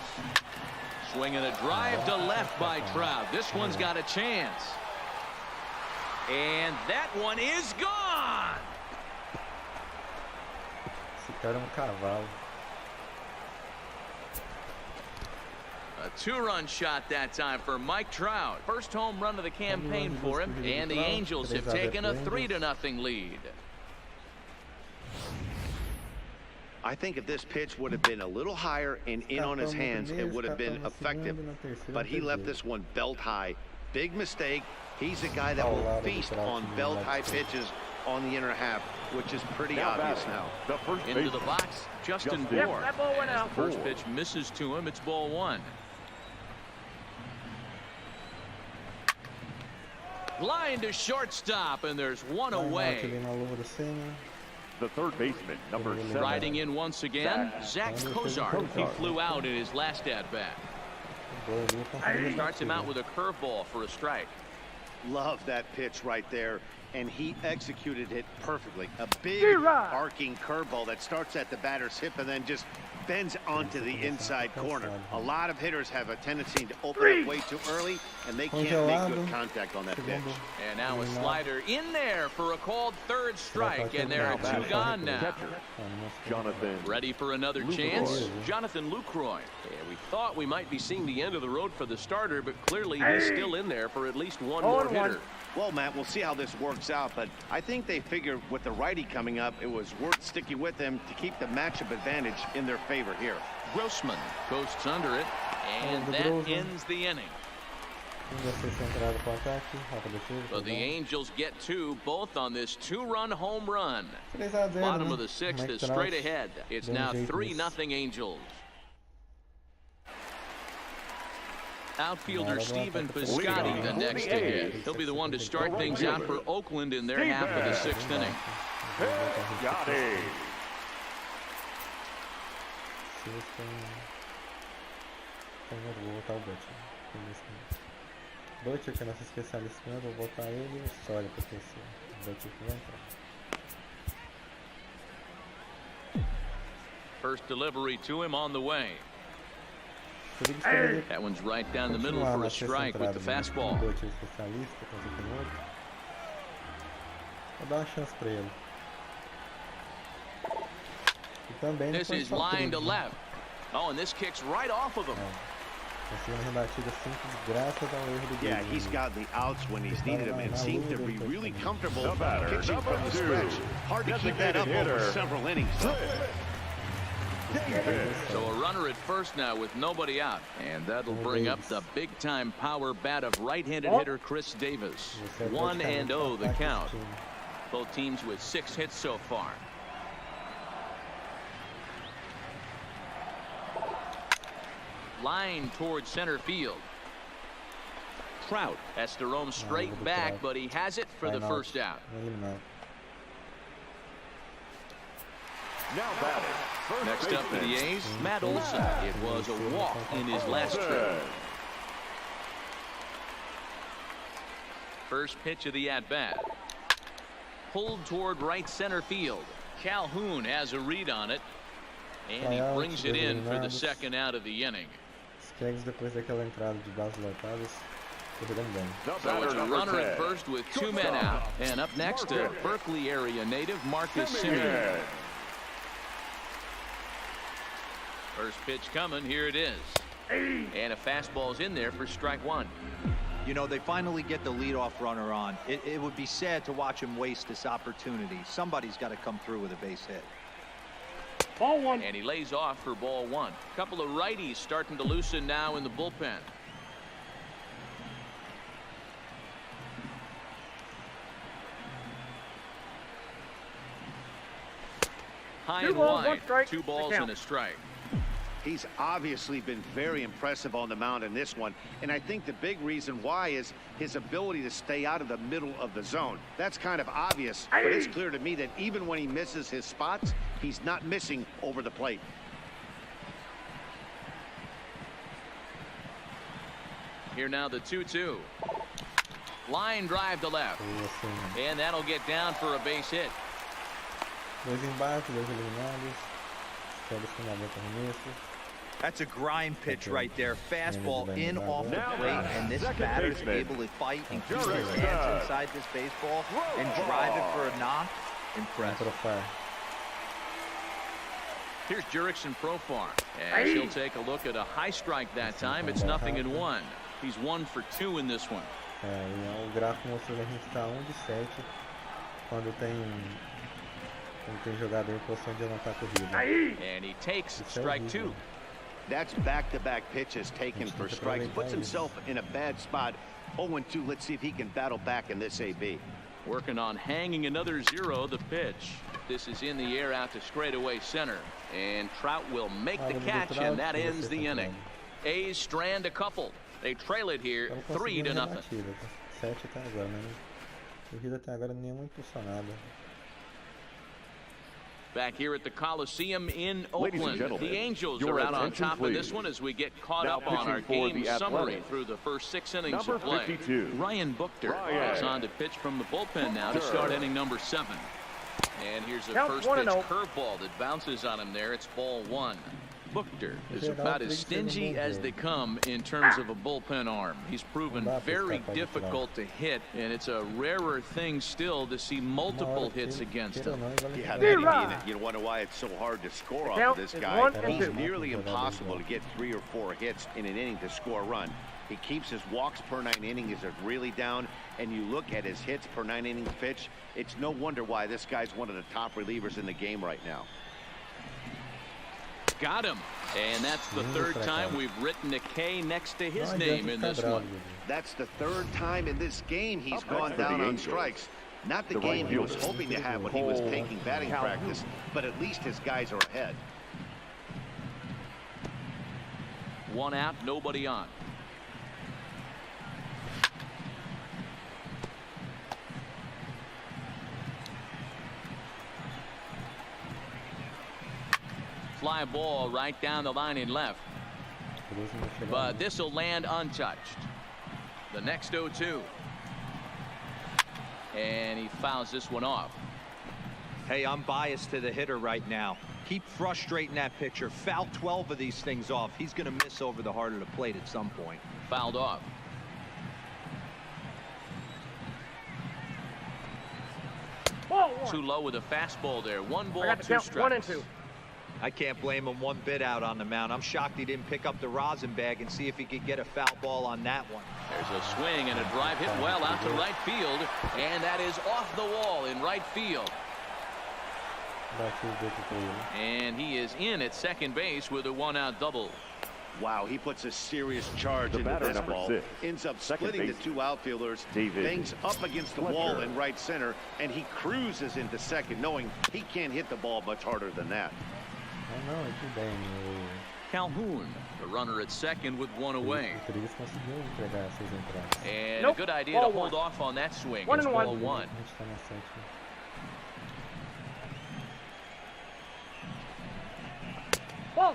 Swinging a drive to left by Trout. This one's got a chance. And that one is gone. A two-run shot that time for Mike Trout. First home run of the campaign for him, and the Angels have taken a 3-0 lead. I think if this pitch would have been a little higher and in on his hands, it would have been effective. But he left this one belt high. Big mistake. He's a guy that will feast on belt high pitches on the inner half, which is pretty obvious now. Into the box, Justin Bour. That ball went out. First pitch misses to him. It's ball one. Line to shortstop, and there's one away. The third baseman, number 7. Riding in once again, Zach Kozar. He flew out in his last at-bat. Starts him out with a curveball for a strike. Love that pitch right there, and he executed it perfectly. A big arcing curveball that starts at the batter's hip and then just bends onto the inside corner. A lot of hitters have a tendency to open up way too early, and they can't make good contact on that pitch. And now a slider in there for a called third strike, and there are two gone now. Jonathan. Ready for another chance? Jonathan Lucroy. Yeah, we thought we might be seeing the end of the road for the starter, but clearly he's still in there for at least one more hitter. Well, Matt, we'll see how this works out, but I think they figured with the righty coming up, it was worth sticking with him to keep the matchup advantage in their favor here. Grossman coasts under it, and that ends the inning. But the Angels get two, both on this two-run home run. Bottom of the sixth is straight ahead. It's now 3-0 Angels. Outfielder Stephen Piscotty the next to hit. He'll be the one to start things out for Oakland in their half of the sixth inning. Butcher, que é nosso especialista, eu vou botar ele e o Sawyer para aquecer. O Butcher que vai entrar. First delivery to him on the way. That one's right down the middle for a strike with the fastball. Butcher especialista, vou dar uma chance para ele. E também this is line to left. Oh, and this kicks right off of him. Yeah, he's got the outs when he's needed them and seems to be really comfortable pitching from the stretch. Hard to keep that up over several innings, though. So a runner at first now with nobody out, and that'll bring up the big-time power bat of right-handed hitter Chris Davis. 1-0 the count. Both teams with 6 hits so far. Line towards center field. Trout has to roam straight back, but he has it for the first out. Now batting. Next up for the A's, Matt Olson. It was a walk in his last trip. First pitch of the at-bat. Pulled toward right center field. Calhoun has a read on it, and he brings it in for the second out of the inning. Depois daquela entrada de bases lotadas, so it's a runner at first with 2 men out. And up next, a Berkeley area native, Marcus Simeon. First pitch coming, here it is. And a fastball's in there for strike one. You know, they finally get the leadoff runner on. It would be sad to watch him waste this opportunity. Somebody's got to come through with a base hit. Ball one. And he lays off for ball one. A couple of righties starting to loosen now in the bullpen. High and wide, 2 balls and a strike. He's obviously been very impressive on the mound in this one, and I think the big reason why is his ability to stay out of the middle of the zone. That's kind of obvious, but it's clear to me that even when he misses his spots, he's not missing over the plate. Here now the 2-2. Line drive to left, and that'll get down for a base hit. 2 embates, 2 eliminados. Todos com 90 arremessos. That's a grind pitch right there. Fastball in off the plate, and this batter's able to fight and keep his hands inside this baseball and drive it for a knock. Impressive. Here's Jurickson Profar, as he'll take a look at a high strike that time. It's 0-1. He's 1 for 2 in this one. O gráfico mostrou que a gente está 1 de 7 quando tem jogador em posição de anotar corrida. And he takes strike 2. That's back-to-back pitches taken for strikes. Puts himself in a bad spot. 0-2. Let's see if he can battle back in this AB. Working on hanging another 0. The pitch. This is in the air out to straightaway center. And Trout will make the catch, and that ends the inning. A's strand a couple. They trail it here 3-0. 7 até agora, né? Corrida até agora nenhuma impulsionada. Back here at the Coliseum in Oakland, the Angels are out on top of this one as we get caught up on our game summary through the first 6 innings of play. 52. Ryan Buchter is on to pitch from the bullpen now to start inning number 7. And here's a first pitch curveball that bounces on him there. It's ball 1. Buchter is about as stingy as they come in terms of a bullpen arm. He's proven very difficult to hit, and it's a rarer thing still to see multiple hits against him. Yeah, you wonder why it's so hard to score off of this guy. He's nearly impossible to get 3 or 4 hits in an inning to score a run. He keeps his walks per 9 innings really down, and you look at his hits per 9 innings pitch, it's no wonder why this guy's one of the top relievers in the game right now. Got him, and that's the 3rd time we've written a K next to his name in this one. That's the 3rd time in this game he's gone down on strikes. Not the game he was hoping to have when he was taking batting practice, but at least his guys are ahead. 1 out, nobody on. Fly ball right down the line in left. But this will land untouched. The next 0-2. And he fouls this one off. Hey, I'm biased to the hitter right now. Keep frustrating that pitcher. Foul 12 of these things off. He's going to miss over the heart of the plate at some point. Fouled off. Too low with a fastball there. 1 ball, 2 strikes. 1-2. I can't blame him one bit out on the mound. I'm shocked he didn't pick up the rosin bag and see if he could get a foul ball on that one. There's a swing and a drive hit well out to right field, and that is off the wall in right field. And he is in at second base with a 1-out double. Wow, he puts a serious charge into this ball. Ends up splitting the 2 outfielders. Bangs up against the wall in right center, and he cruises into second, knowing he can't hit the ball much harder than that. Calhoun, the runner at second with 1 away. And a good idea to hold off on that swing. It's ball 1.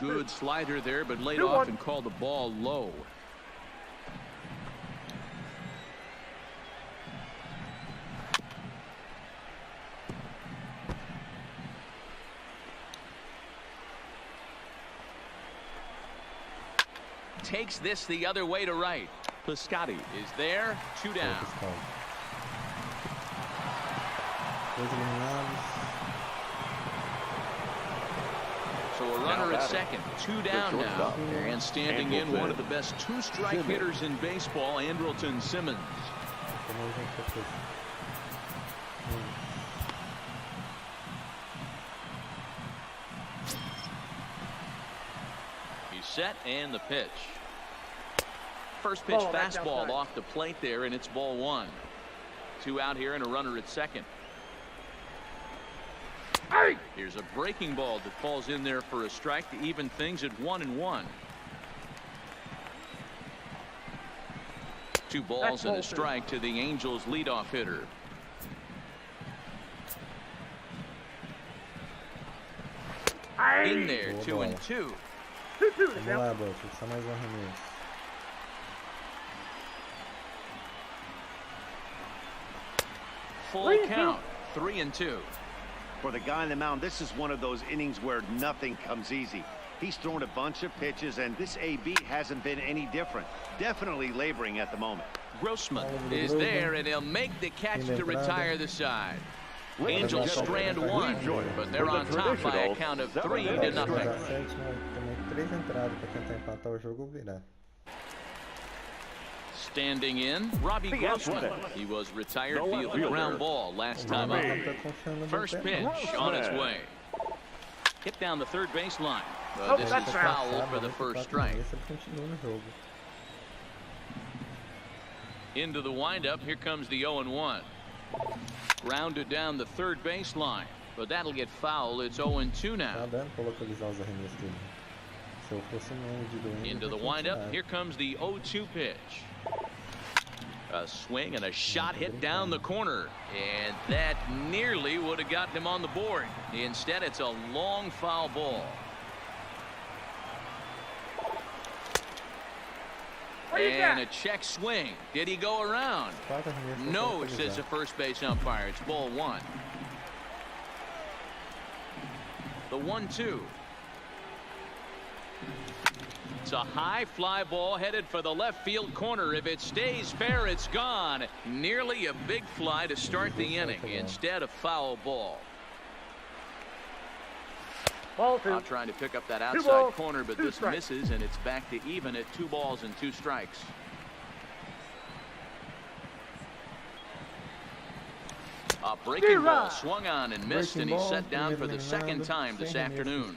Good slider there, but laid off and called the ball low. Takes this the other way to right. Piscotty is there, 2 down. So a runner at second. 2 down now. And standing in one of the best 2-strike hitters in baseball, Andrelton Simmons. He's set and the pitch. First pitch fastball off the plate there, and it's ball 1. 2 out here and a runner at second. Here's a breaking ball that falls in there for a strike to even things at 1-1. 2 balls and a strike to the Angels leadoff hitter. In there, 2-2. Vamos lá, Buff, só mais um arremesso. Full count, 3-2. For the guy on the mound, this is one of those innings where nothing comes easy. He's thrown a bunch of pitches, and this AB hasn't been any different. Definitely laboring at the moment. Grossman is there, and he'll make the catch to retire the side. Angels strand 1, but they're on top by a count of 3-0. Standing in, Robbie Grossman. He was retired via the ground ball last time up. First pitch on its way. Hit down the third baseline. But this is foul for the first strike. Into the windup. Here comes the 0-1. Grounded down the third baseline, but that'll get foul. It's 0-2 now. Into the windup. Here comes the 0-2 pitch. A swing and a shot hit down the corner, and that nearly would have gotten him on the board. Instead, it's a long foul ball. And a check swing. Did he go around? No, says the first base umpire. It's ball 1. The 1-2. It's a high fly ball headed for the left field corner. If it stays fair, it's gone. Nearly a big fly to start the inning. Instead, a foul ball. Now trying to pick up that outside corner, but this misses, and it's back to even at 2 balls and 2 strikes. A breaking ball swung on and missed, and he's set down for the second time this afternoon.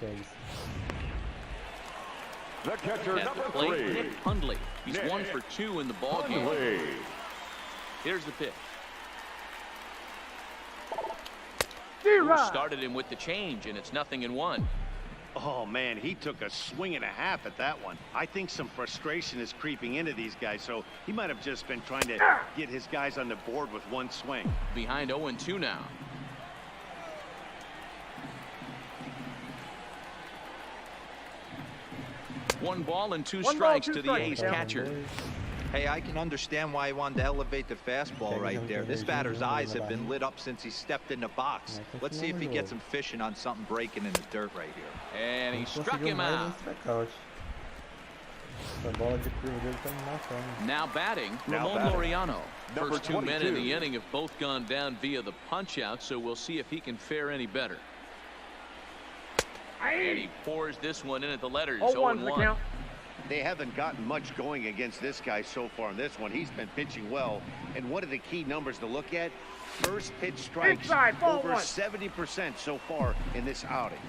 The catcher, At the number plate, 3. Nick Hundley. He's 1 for 2 in the ballgame. Here's the pitch. Who started him with the change, and it's 0-1. Oh, man, he took a swing and a half at that one. I think some frustration is creeping into these guys, so he might have just been trying to get his guys on the board with one swing. Behind 0-2 now. One ball and 2 strikes to the A's catcher. Hey, I can understand why he wanted to elevate the fastball right there. This batter's eyes have been lit up since he stepped in the box. Let's see if he gets him fishing on something breaking in the dirt right here. And he struck him out. Now batting, Ramon Laureano. First 2 men in the inning have both gone down via the punch-out, so we'll see if he can fare any better. And he pours this one in at the letters. 0-1. They haven't gotten much going against this guy so far in this one. He's been pitching well. And one of the key numbers to look at, first pitch strikes over 70% so far in this outing.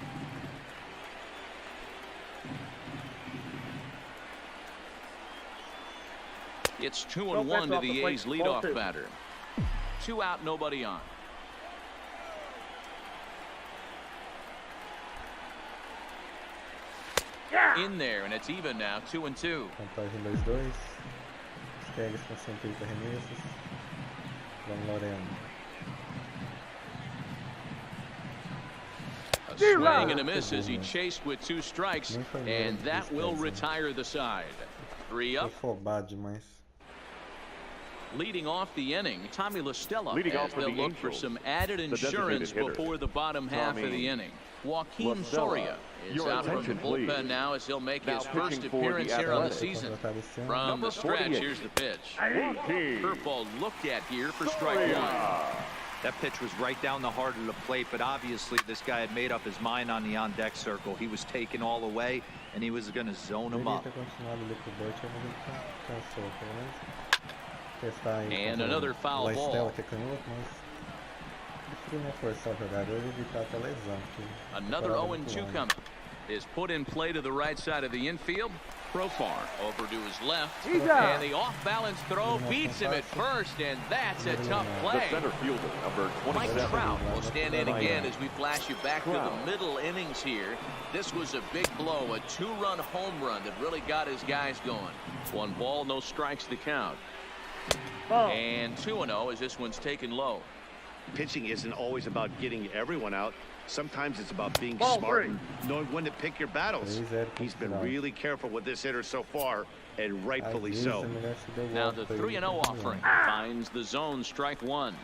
It's 2-1 to the A's leadoff batter. 2 out, nobody on. In there, and it's even now, 2-2. Contagem 2-2. Stegas com 130 arremessos. Vamos, Laureano. A swing and a miss as he chased with 2 strikes, and that will retire the side. 3 up. Afobado demais. Leading off the inning, Tommy La Stella, as they'll look for some added insurance before the bottom half of the inning. Joaquin Soria is out from the bullpen now as he'll make his first appearance here on the season. From the stretch, here's the pitch. Curveball looked at here for strike 1. That pitch was right down the heart of the plate, but obviously this guy had made up his mind on the on-deck circle. He was taken all the way, and he was going to zone him up. And another foul ball. Another 0-2 coming. Is put in play to the right side of the infield. Profar over to his left. And the off-balance throw beats him at first, and that's a tough play. The center fielder, number 27. Mike Trout will stand in again as we flash you back to the middle innings here. This was a big blow, a 2-run home run that really got his guys going. 1 ball, no strikes to count. And 2-0 as this one's taken low. Pitching isn't always about getting everyone out. Sometimes it's about being smart and knowing when to pick your battles. He's been really careful with this hitter so far, and rightfully so. Now the 3-0 offering finds the zone, strike 1.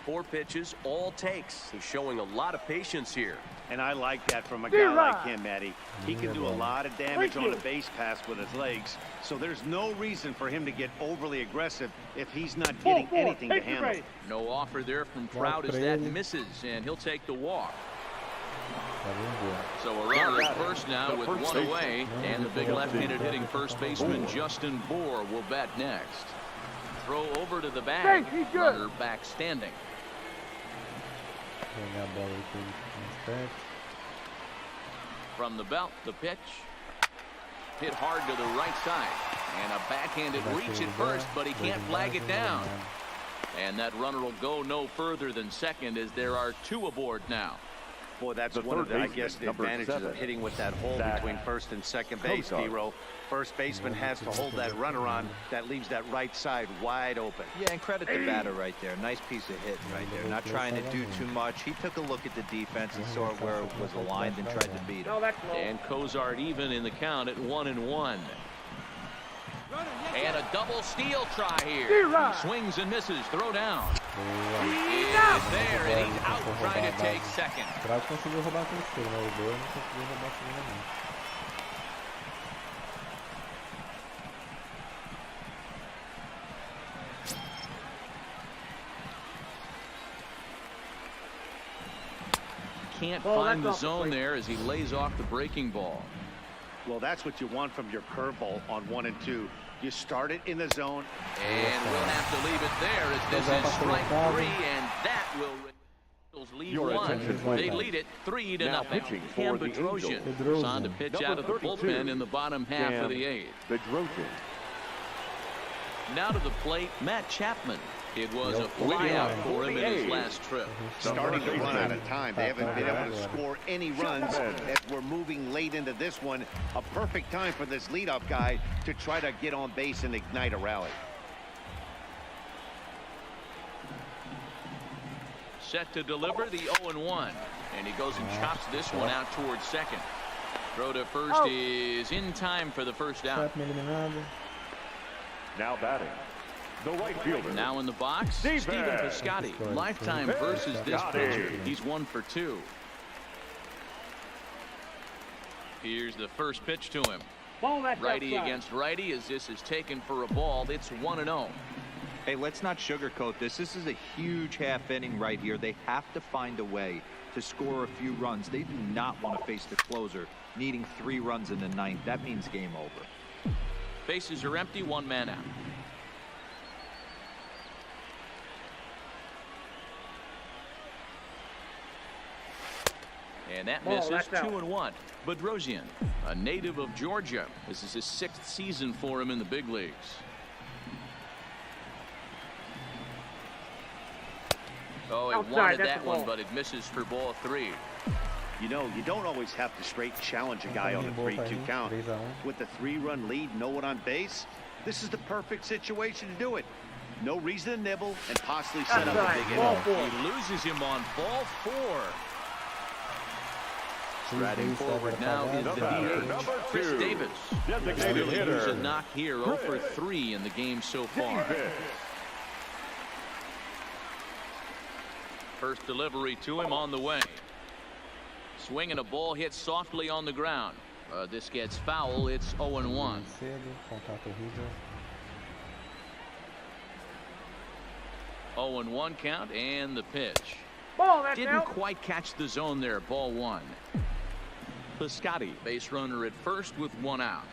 4 pitches, all takes. He's showing a lot of patience here. And I like that from a guy like him, Eddie. He can do a lot of damage on a base pass with his legs, so there's no reason for him to get overly aggressive if he's not getting anything to handle. No offer there from Trout as that misses, and he'll take the walk. So a runner at first now with 1 away, and the big left-handed hitting first baseman Justin Bour will bat next. Throw over to the bag, runner back standing. From the belt, the pitch. Hit hard to the right side. And a backhanded reach at first, but he can't flag it down. And that runner will go no further than second as there are 2 aboard now. Boy, that's one of the, I guess, the advantages of hitting with that hole between first and second base, D-Roll. First baseman has to hold that runner on. That leaves that right side wide open. Yeah, and credit the batter right there. Nice piece of hitting right there. Not trying to do too much. He took a look at the defense and saw where it was aligned and tried to beat it. And Cozart even in the count at 1-1. And a double steal try here. He swings and misses. Throw down. He is there, and he's out trying to take second. Can't find the zone there as he lays off the breaking ball. Well, that's what you want from your curveball on 1 and 2. You start it in the zone. And we'll have to leave it there as this is strike 3, and that will leave 1. They lead it 3-0. Cam Bedrosian on to pitch out of the bullpen in the bottom half of the 8th. Now to the plate, Matt Chapman. It was a flyout for him in his last trip. Starting to run out of time. They haven't been able to score any runs as we're moving late into this one. A perfect time for this leadoff guy to try to get on base and ignite a rally. Set to deliver the 0-1. And he goes and chops this one out towards second. Throw to first is in time for the first out. Now batting, the right fielder. Now in the box, Steven Piscotty. Lifetime versus this pitcher. He's 1 for 2. Here's the first pitch to him. Righty against righty as this is taken for a ball. It's 1-0. Hey, let's not sugarcoat this. This is a huge half inning right here. They have to find a way to score a few runs. They do not want to face the closer, needing 3 runs in the 9th. That means game over. Bases are empty, 1 man out. And that misses. 2-1. Bedrosian, a native of Georgia. This is his 6th season for him in the big leagues. Oh, he wanted that one, but it misses for ball 3. You know, you don't always have to straight challenge a guy on a 3-2 count. With the 3-run lead, no one on base, this is the perfect situation to do it. No reason to nibble and possibly set up a big inning. He loses him on ball 4. Striding forward now is the DH, Chris Davis. Still use a knock here, 0 for 3 in the game so far. First delivery to him on the way. Swing and a ball hit softly on the ground. This gets foul. It's 0-1. 0-1 count and the pitch. Ball, that's Didn't out. quite catch the zone there. Ball 1. Piscotty, base runner at first with 1 out.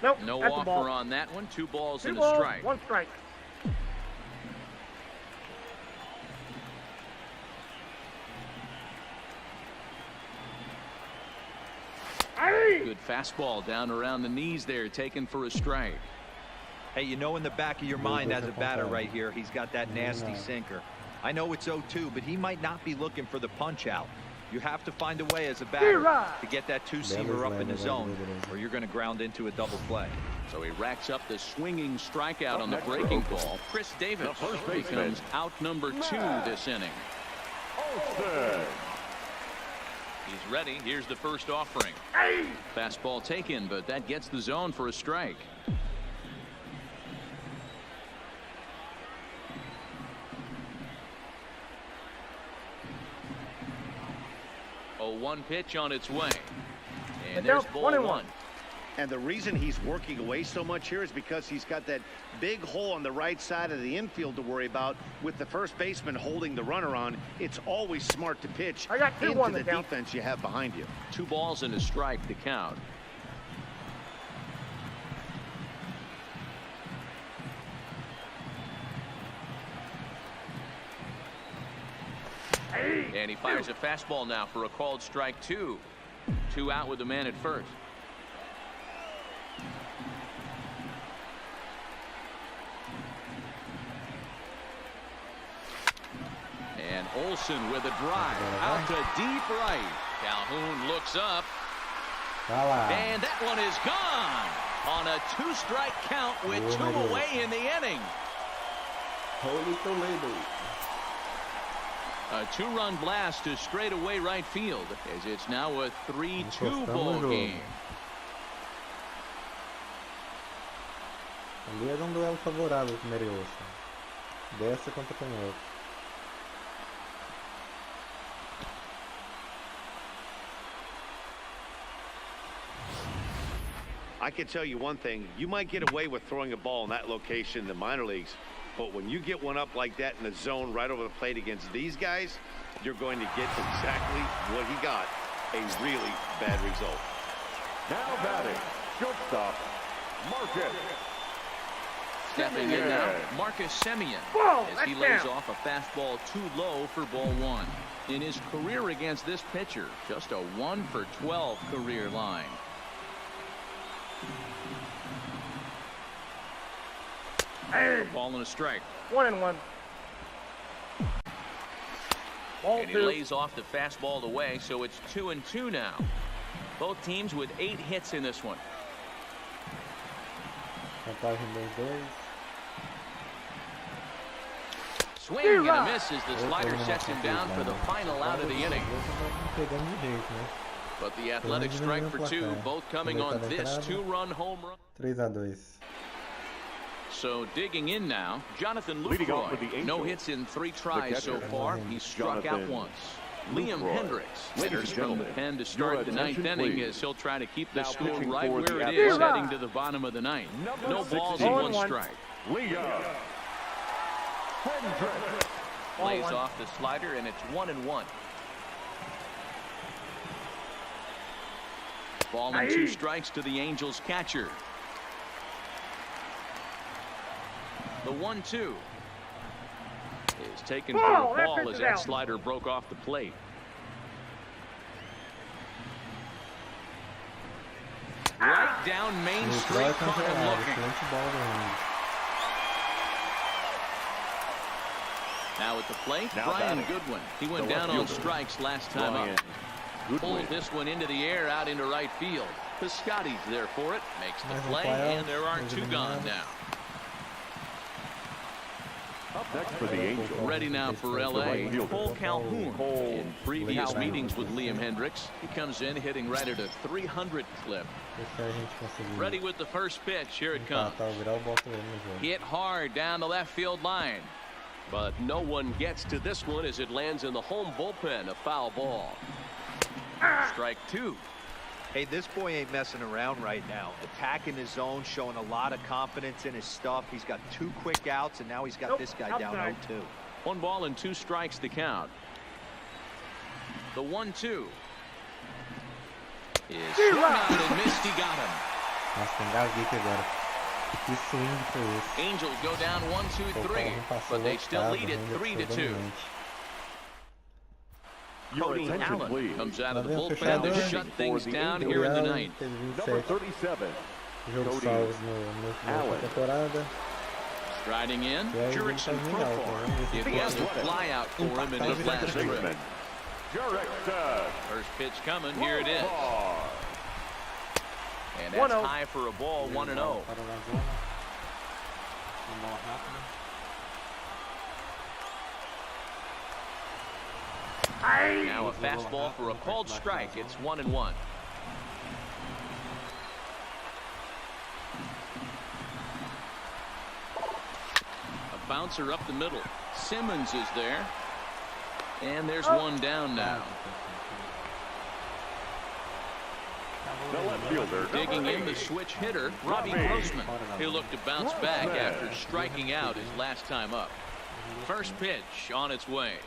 Nope, No that's a offer ball. on that one. 2 balls 2 and a balls, strike. 1 strike. Good fastball down around the knees there, taken for a strike. Hey, you know in the back of your mind as a batter right here, he's got that nasty sinker. I know it's 0-2, but he might not be looking for the punch out. You have to find a way as a batter to get that 2-seamer up in the zone, or you're going to ground into a double play. So he racks up the swinging strikeout on the breaking ball. Chris Davis becomes out number 2 this inning. He's ready. Here's the first offering. Fastball taken, but that gets the zone for a strike. One pitch on its way. And there's ball 1. And the reason he's working away so much here is because he's got that big hole on the right side of the infield to worry about. With the first baseman holding the runner on, it's always smart to pitch into the defense you have behind you. 2 balls and a strike to count. And he fires a fastball now for a called strike 2. 2 out with the man at first. And Olsen with a drive out to deep right. Calhoun looks up. And that one is gone on a 2-strike count with 2 away in the inning. Holy Toledo. A 2-run blast to straightaway right field as it's now a 3-2 ball game. Ali era duelo favorável pro Meriosa. Dessa contra canhoto. I can tell you one thing. You might get away with throwing a ball in that location in the minor leagues. But when you get one up like that in the zone right over the plate against these guys, you're going to get exactly what he got, a really bad result. Now batting, shortstop, Marcus. Stepping in now, Marcus Semien, as he lays off a fastball too low for ball 1. In his career against this pitcher, just a 1 for 12 career line. Ball and a strike. 1-1. And he lays off the fastball away, so it's 2-2 now. Both teams with 8 hits in this one. Swing and a miss as the slider sets him down for the final out of the inning. But the athletic strike for 2, both coming on this 2-run home run. 3-2. So digging in now, Jonathan Lucroy. No hits in 3 tries so far. He's struck out once. Liam Hendricks enters from the pen to start the 9th inning as he'll try to keep the score right where it is heading to the bottom of the 9th. No balls and 1 strike. Liam Hendricks Lays off the slider and it's 1-1. Ball and 2 strikes to the Angels catcher. The 1-2 is taken for a ball as that slider broke off the plate. Right down Main Street, caught him looking. Now at the plate, Brian Goodwin. He went down on strikes last time up. Pulled this one into the air out into right field. Piscotty's there for it, makes the play, and there are 2 gone now. Up next for the Angels. Ready now for L.A., Cole Calhoun. In previous meetings with Liam Hendricks, he comes in hitting right at a 300 clip. Ready with the first pitch. Here it comes. Hit hard down the left field line. But no one gets to this one as it lands in the home bullpen. A foul ball. Strike 2. Hey, this boy ain't messing around right now. Attacking his zone, showing a lot of confidence in his stuff. He's got 2 quick outs, and now he's got this guy down 0-2. 1 ball and 2 strikes to count. The 1-2 is swung out and missed. He got him. Nossa, engasguei aqui agora. Que swing foi esse? Angels go down 1-2-3, but they still lead it 3-2. Cody Allen comes out of the bullpen to shut things down here in the ninth. Number 37. Jogos salvos na temporada. Striding in, Jurickson Profar. It was a flyout for him in his last trip. First pitch coming, here it is. And that's high for a ball, 1-0. Now a fastball for a called strike. It's 1-1. A bouncer up the middle. Simmons is there. And there's one down now. The left fielder, digging in the switch hitter, Robbie Grossman. He'll look to bounce back after striking out his last time up. First pitch on its way.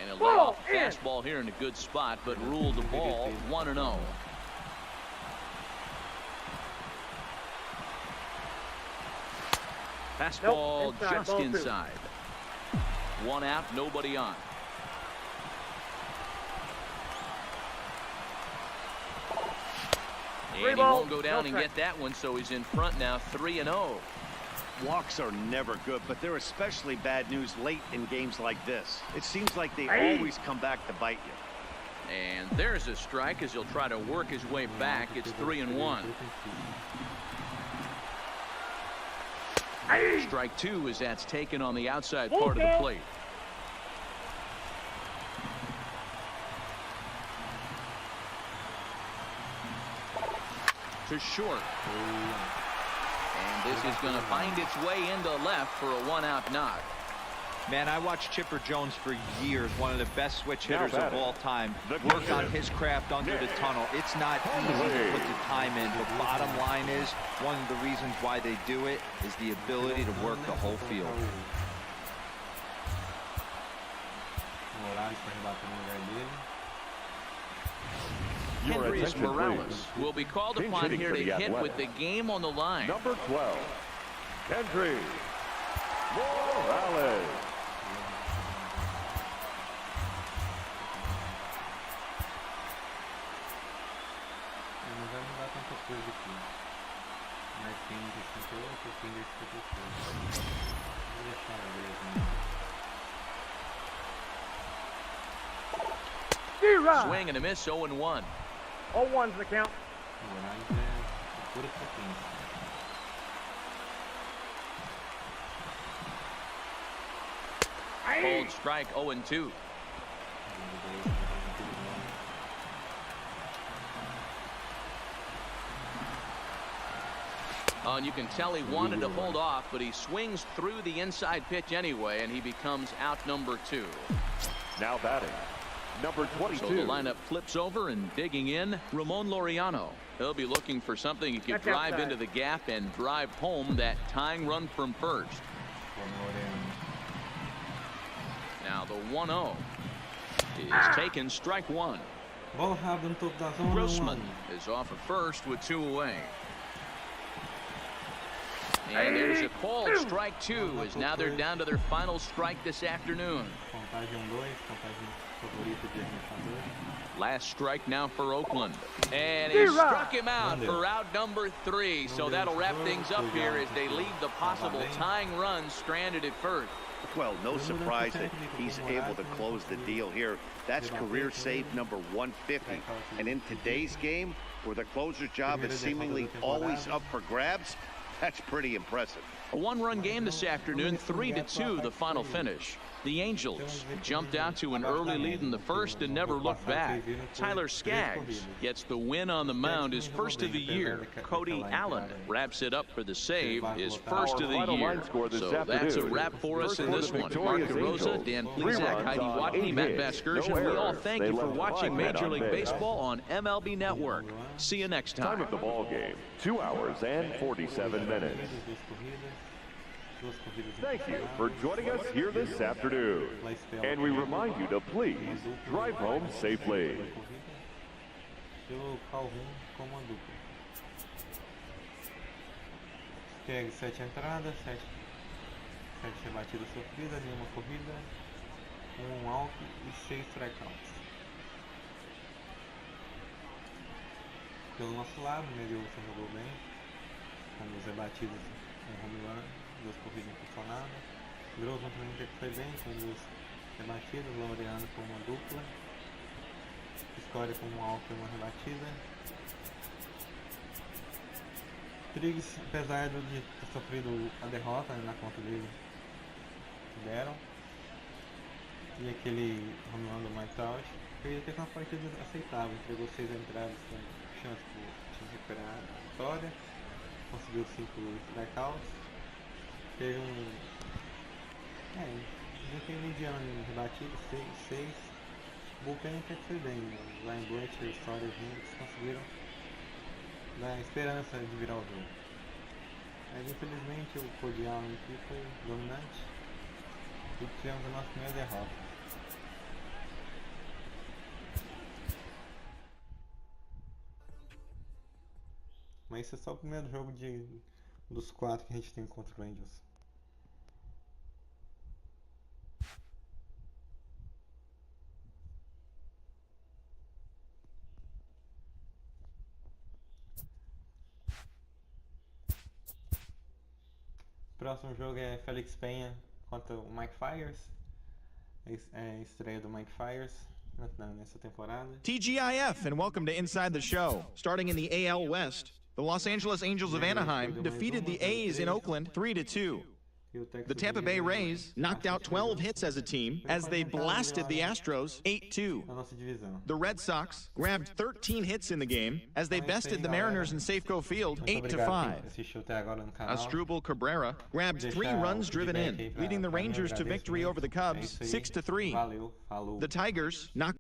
And a layoff fastball here in a good spot, but ruled the ball 1-0. Fastball just inside. 1 out, nobody on. And he won't go down and get that one, so he's in front now, 3-0. Walks are never good, but they're especially bad news late in games like this. It seems like they always come back to bite you. And there's a strike as he'll try to work his way back. It's 3-1. Strike 2 as that's taken on the outside part of the plate. To short. And this is going to find its way into left for a 1-out knock. Man, I watched Chipper Jones for years, one of the best switch hitters of all time. Worked on his craft under the tunnel. It's not easy to put the time in. The bottom line is, one of the reasons why they do it is the ability to work the whole field. Henrys Morales will be called upon here to hit with the game on the line. Number 12, Henry Morales. Swing and a miss, 0-1. 0-1's the count. Cold strike, 0-2. Oh, and you can tell he wanted to hold off, but he swings through the inside pitch anyway, and he becomes out number 2. Now batting, number 22. So the lineup flips over, and digging in, Ramon Laureano. He'll be looking for something he could drive into the gap and drive home that tying run from first. Now the 1-0 is taken, strike 1. Grossman is off at first with 2 away. And there's a called strike 2 as now they're down to their final strike this afternoon. Last strike now for Oakland. And he struck him out for out number 3. So that'll wrap things up here as they leave the possible tying run stranded at first. Well, no surprise that he's able to close the deal here. That's career save number 150. And in today's game, where the closer's job is seemingly always up for grabs, that's pretty impressive. A 1-run game this afternoon, 3-2 the final finish. The Angels jumped out to an early lead in the first and never looked back. Tyler Skaggs gets the win on the mound, his first of the year. Cody Allen wraps it up for the save, his first of the year. So that's a wrap for us in this one. Mark Carosa, Dan Plesac, Heidi Watney, Matt Vasgersian, we all thank you for watching Major League Baseball on MLB Network. See you next time. Time of the ball game, 2 hours and 47 minutes. Thank you for joining us here this afternoon. And we remind you to please drive home safely. Skaggs 7 entradas, 7 rebatidas sofridas, nenhuma corrida, 1 walk e 6 strikeouts. Pelo nosso lado, Malditos jogou bem, com 2 rebatidas, 1 home run, 2 corridas impulsionadas. Grossman também foi bem, com 2 rebatidas, Laureano com 1 dupla, História com 1 walk e 1 rebatida. Triggs, apesar de ter sofrido a derrota na conta dele, deram. E aquele home run do Malditos fez até uma partida aceitável, entregou 6 entradas com chance de recuperar a vitória, conseguiu 5 strikeouts, teve desempenho mediano em rebatidas, 6. O bullpen até que foi bem, Ryan Butcher, Story e Hinks conseguiram dar esperança de virar o jogo. Mas infelizmente o Cody Allen aqui foi dominante e tivemos a nossa primeira derrota. Mas esse é só o primeiro jogo dos 4 que a gente tem contra o Angels. O próximo jogo é Felix Penha contra o Mike Fiers. É a estreia do Mike Fiers nessa temporada. TGIF and welcome to Inside the Show. Starting in the AL West, the Los Angeles Angels of Anaheim defeated the A's in Oakland 3-2. The Tampa Bay Rays knocked out 12 hits as a team as they blasted the Astros 8-2. The Red Sox grabbed 13 hits in the game as they bested the Mariners in Safeco Field 8-5. Asdrubal Cabrera grabbed 3 runs driven in, leading the Rangers to victory over the Cubs 6-3. The Tigers knocked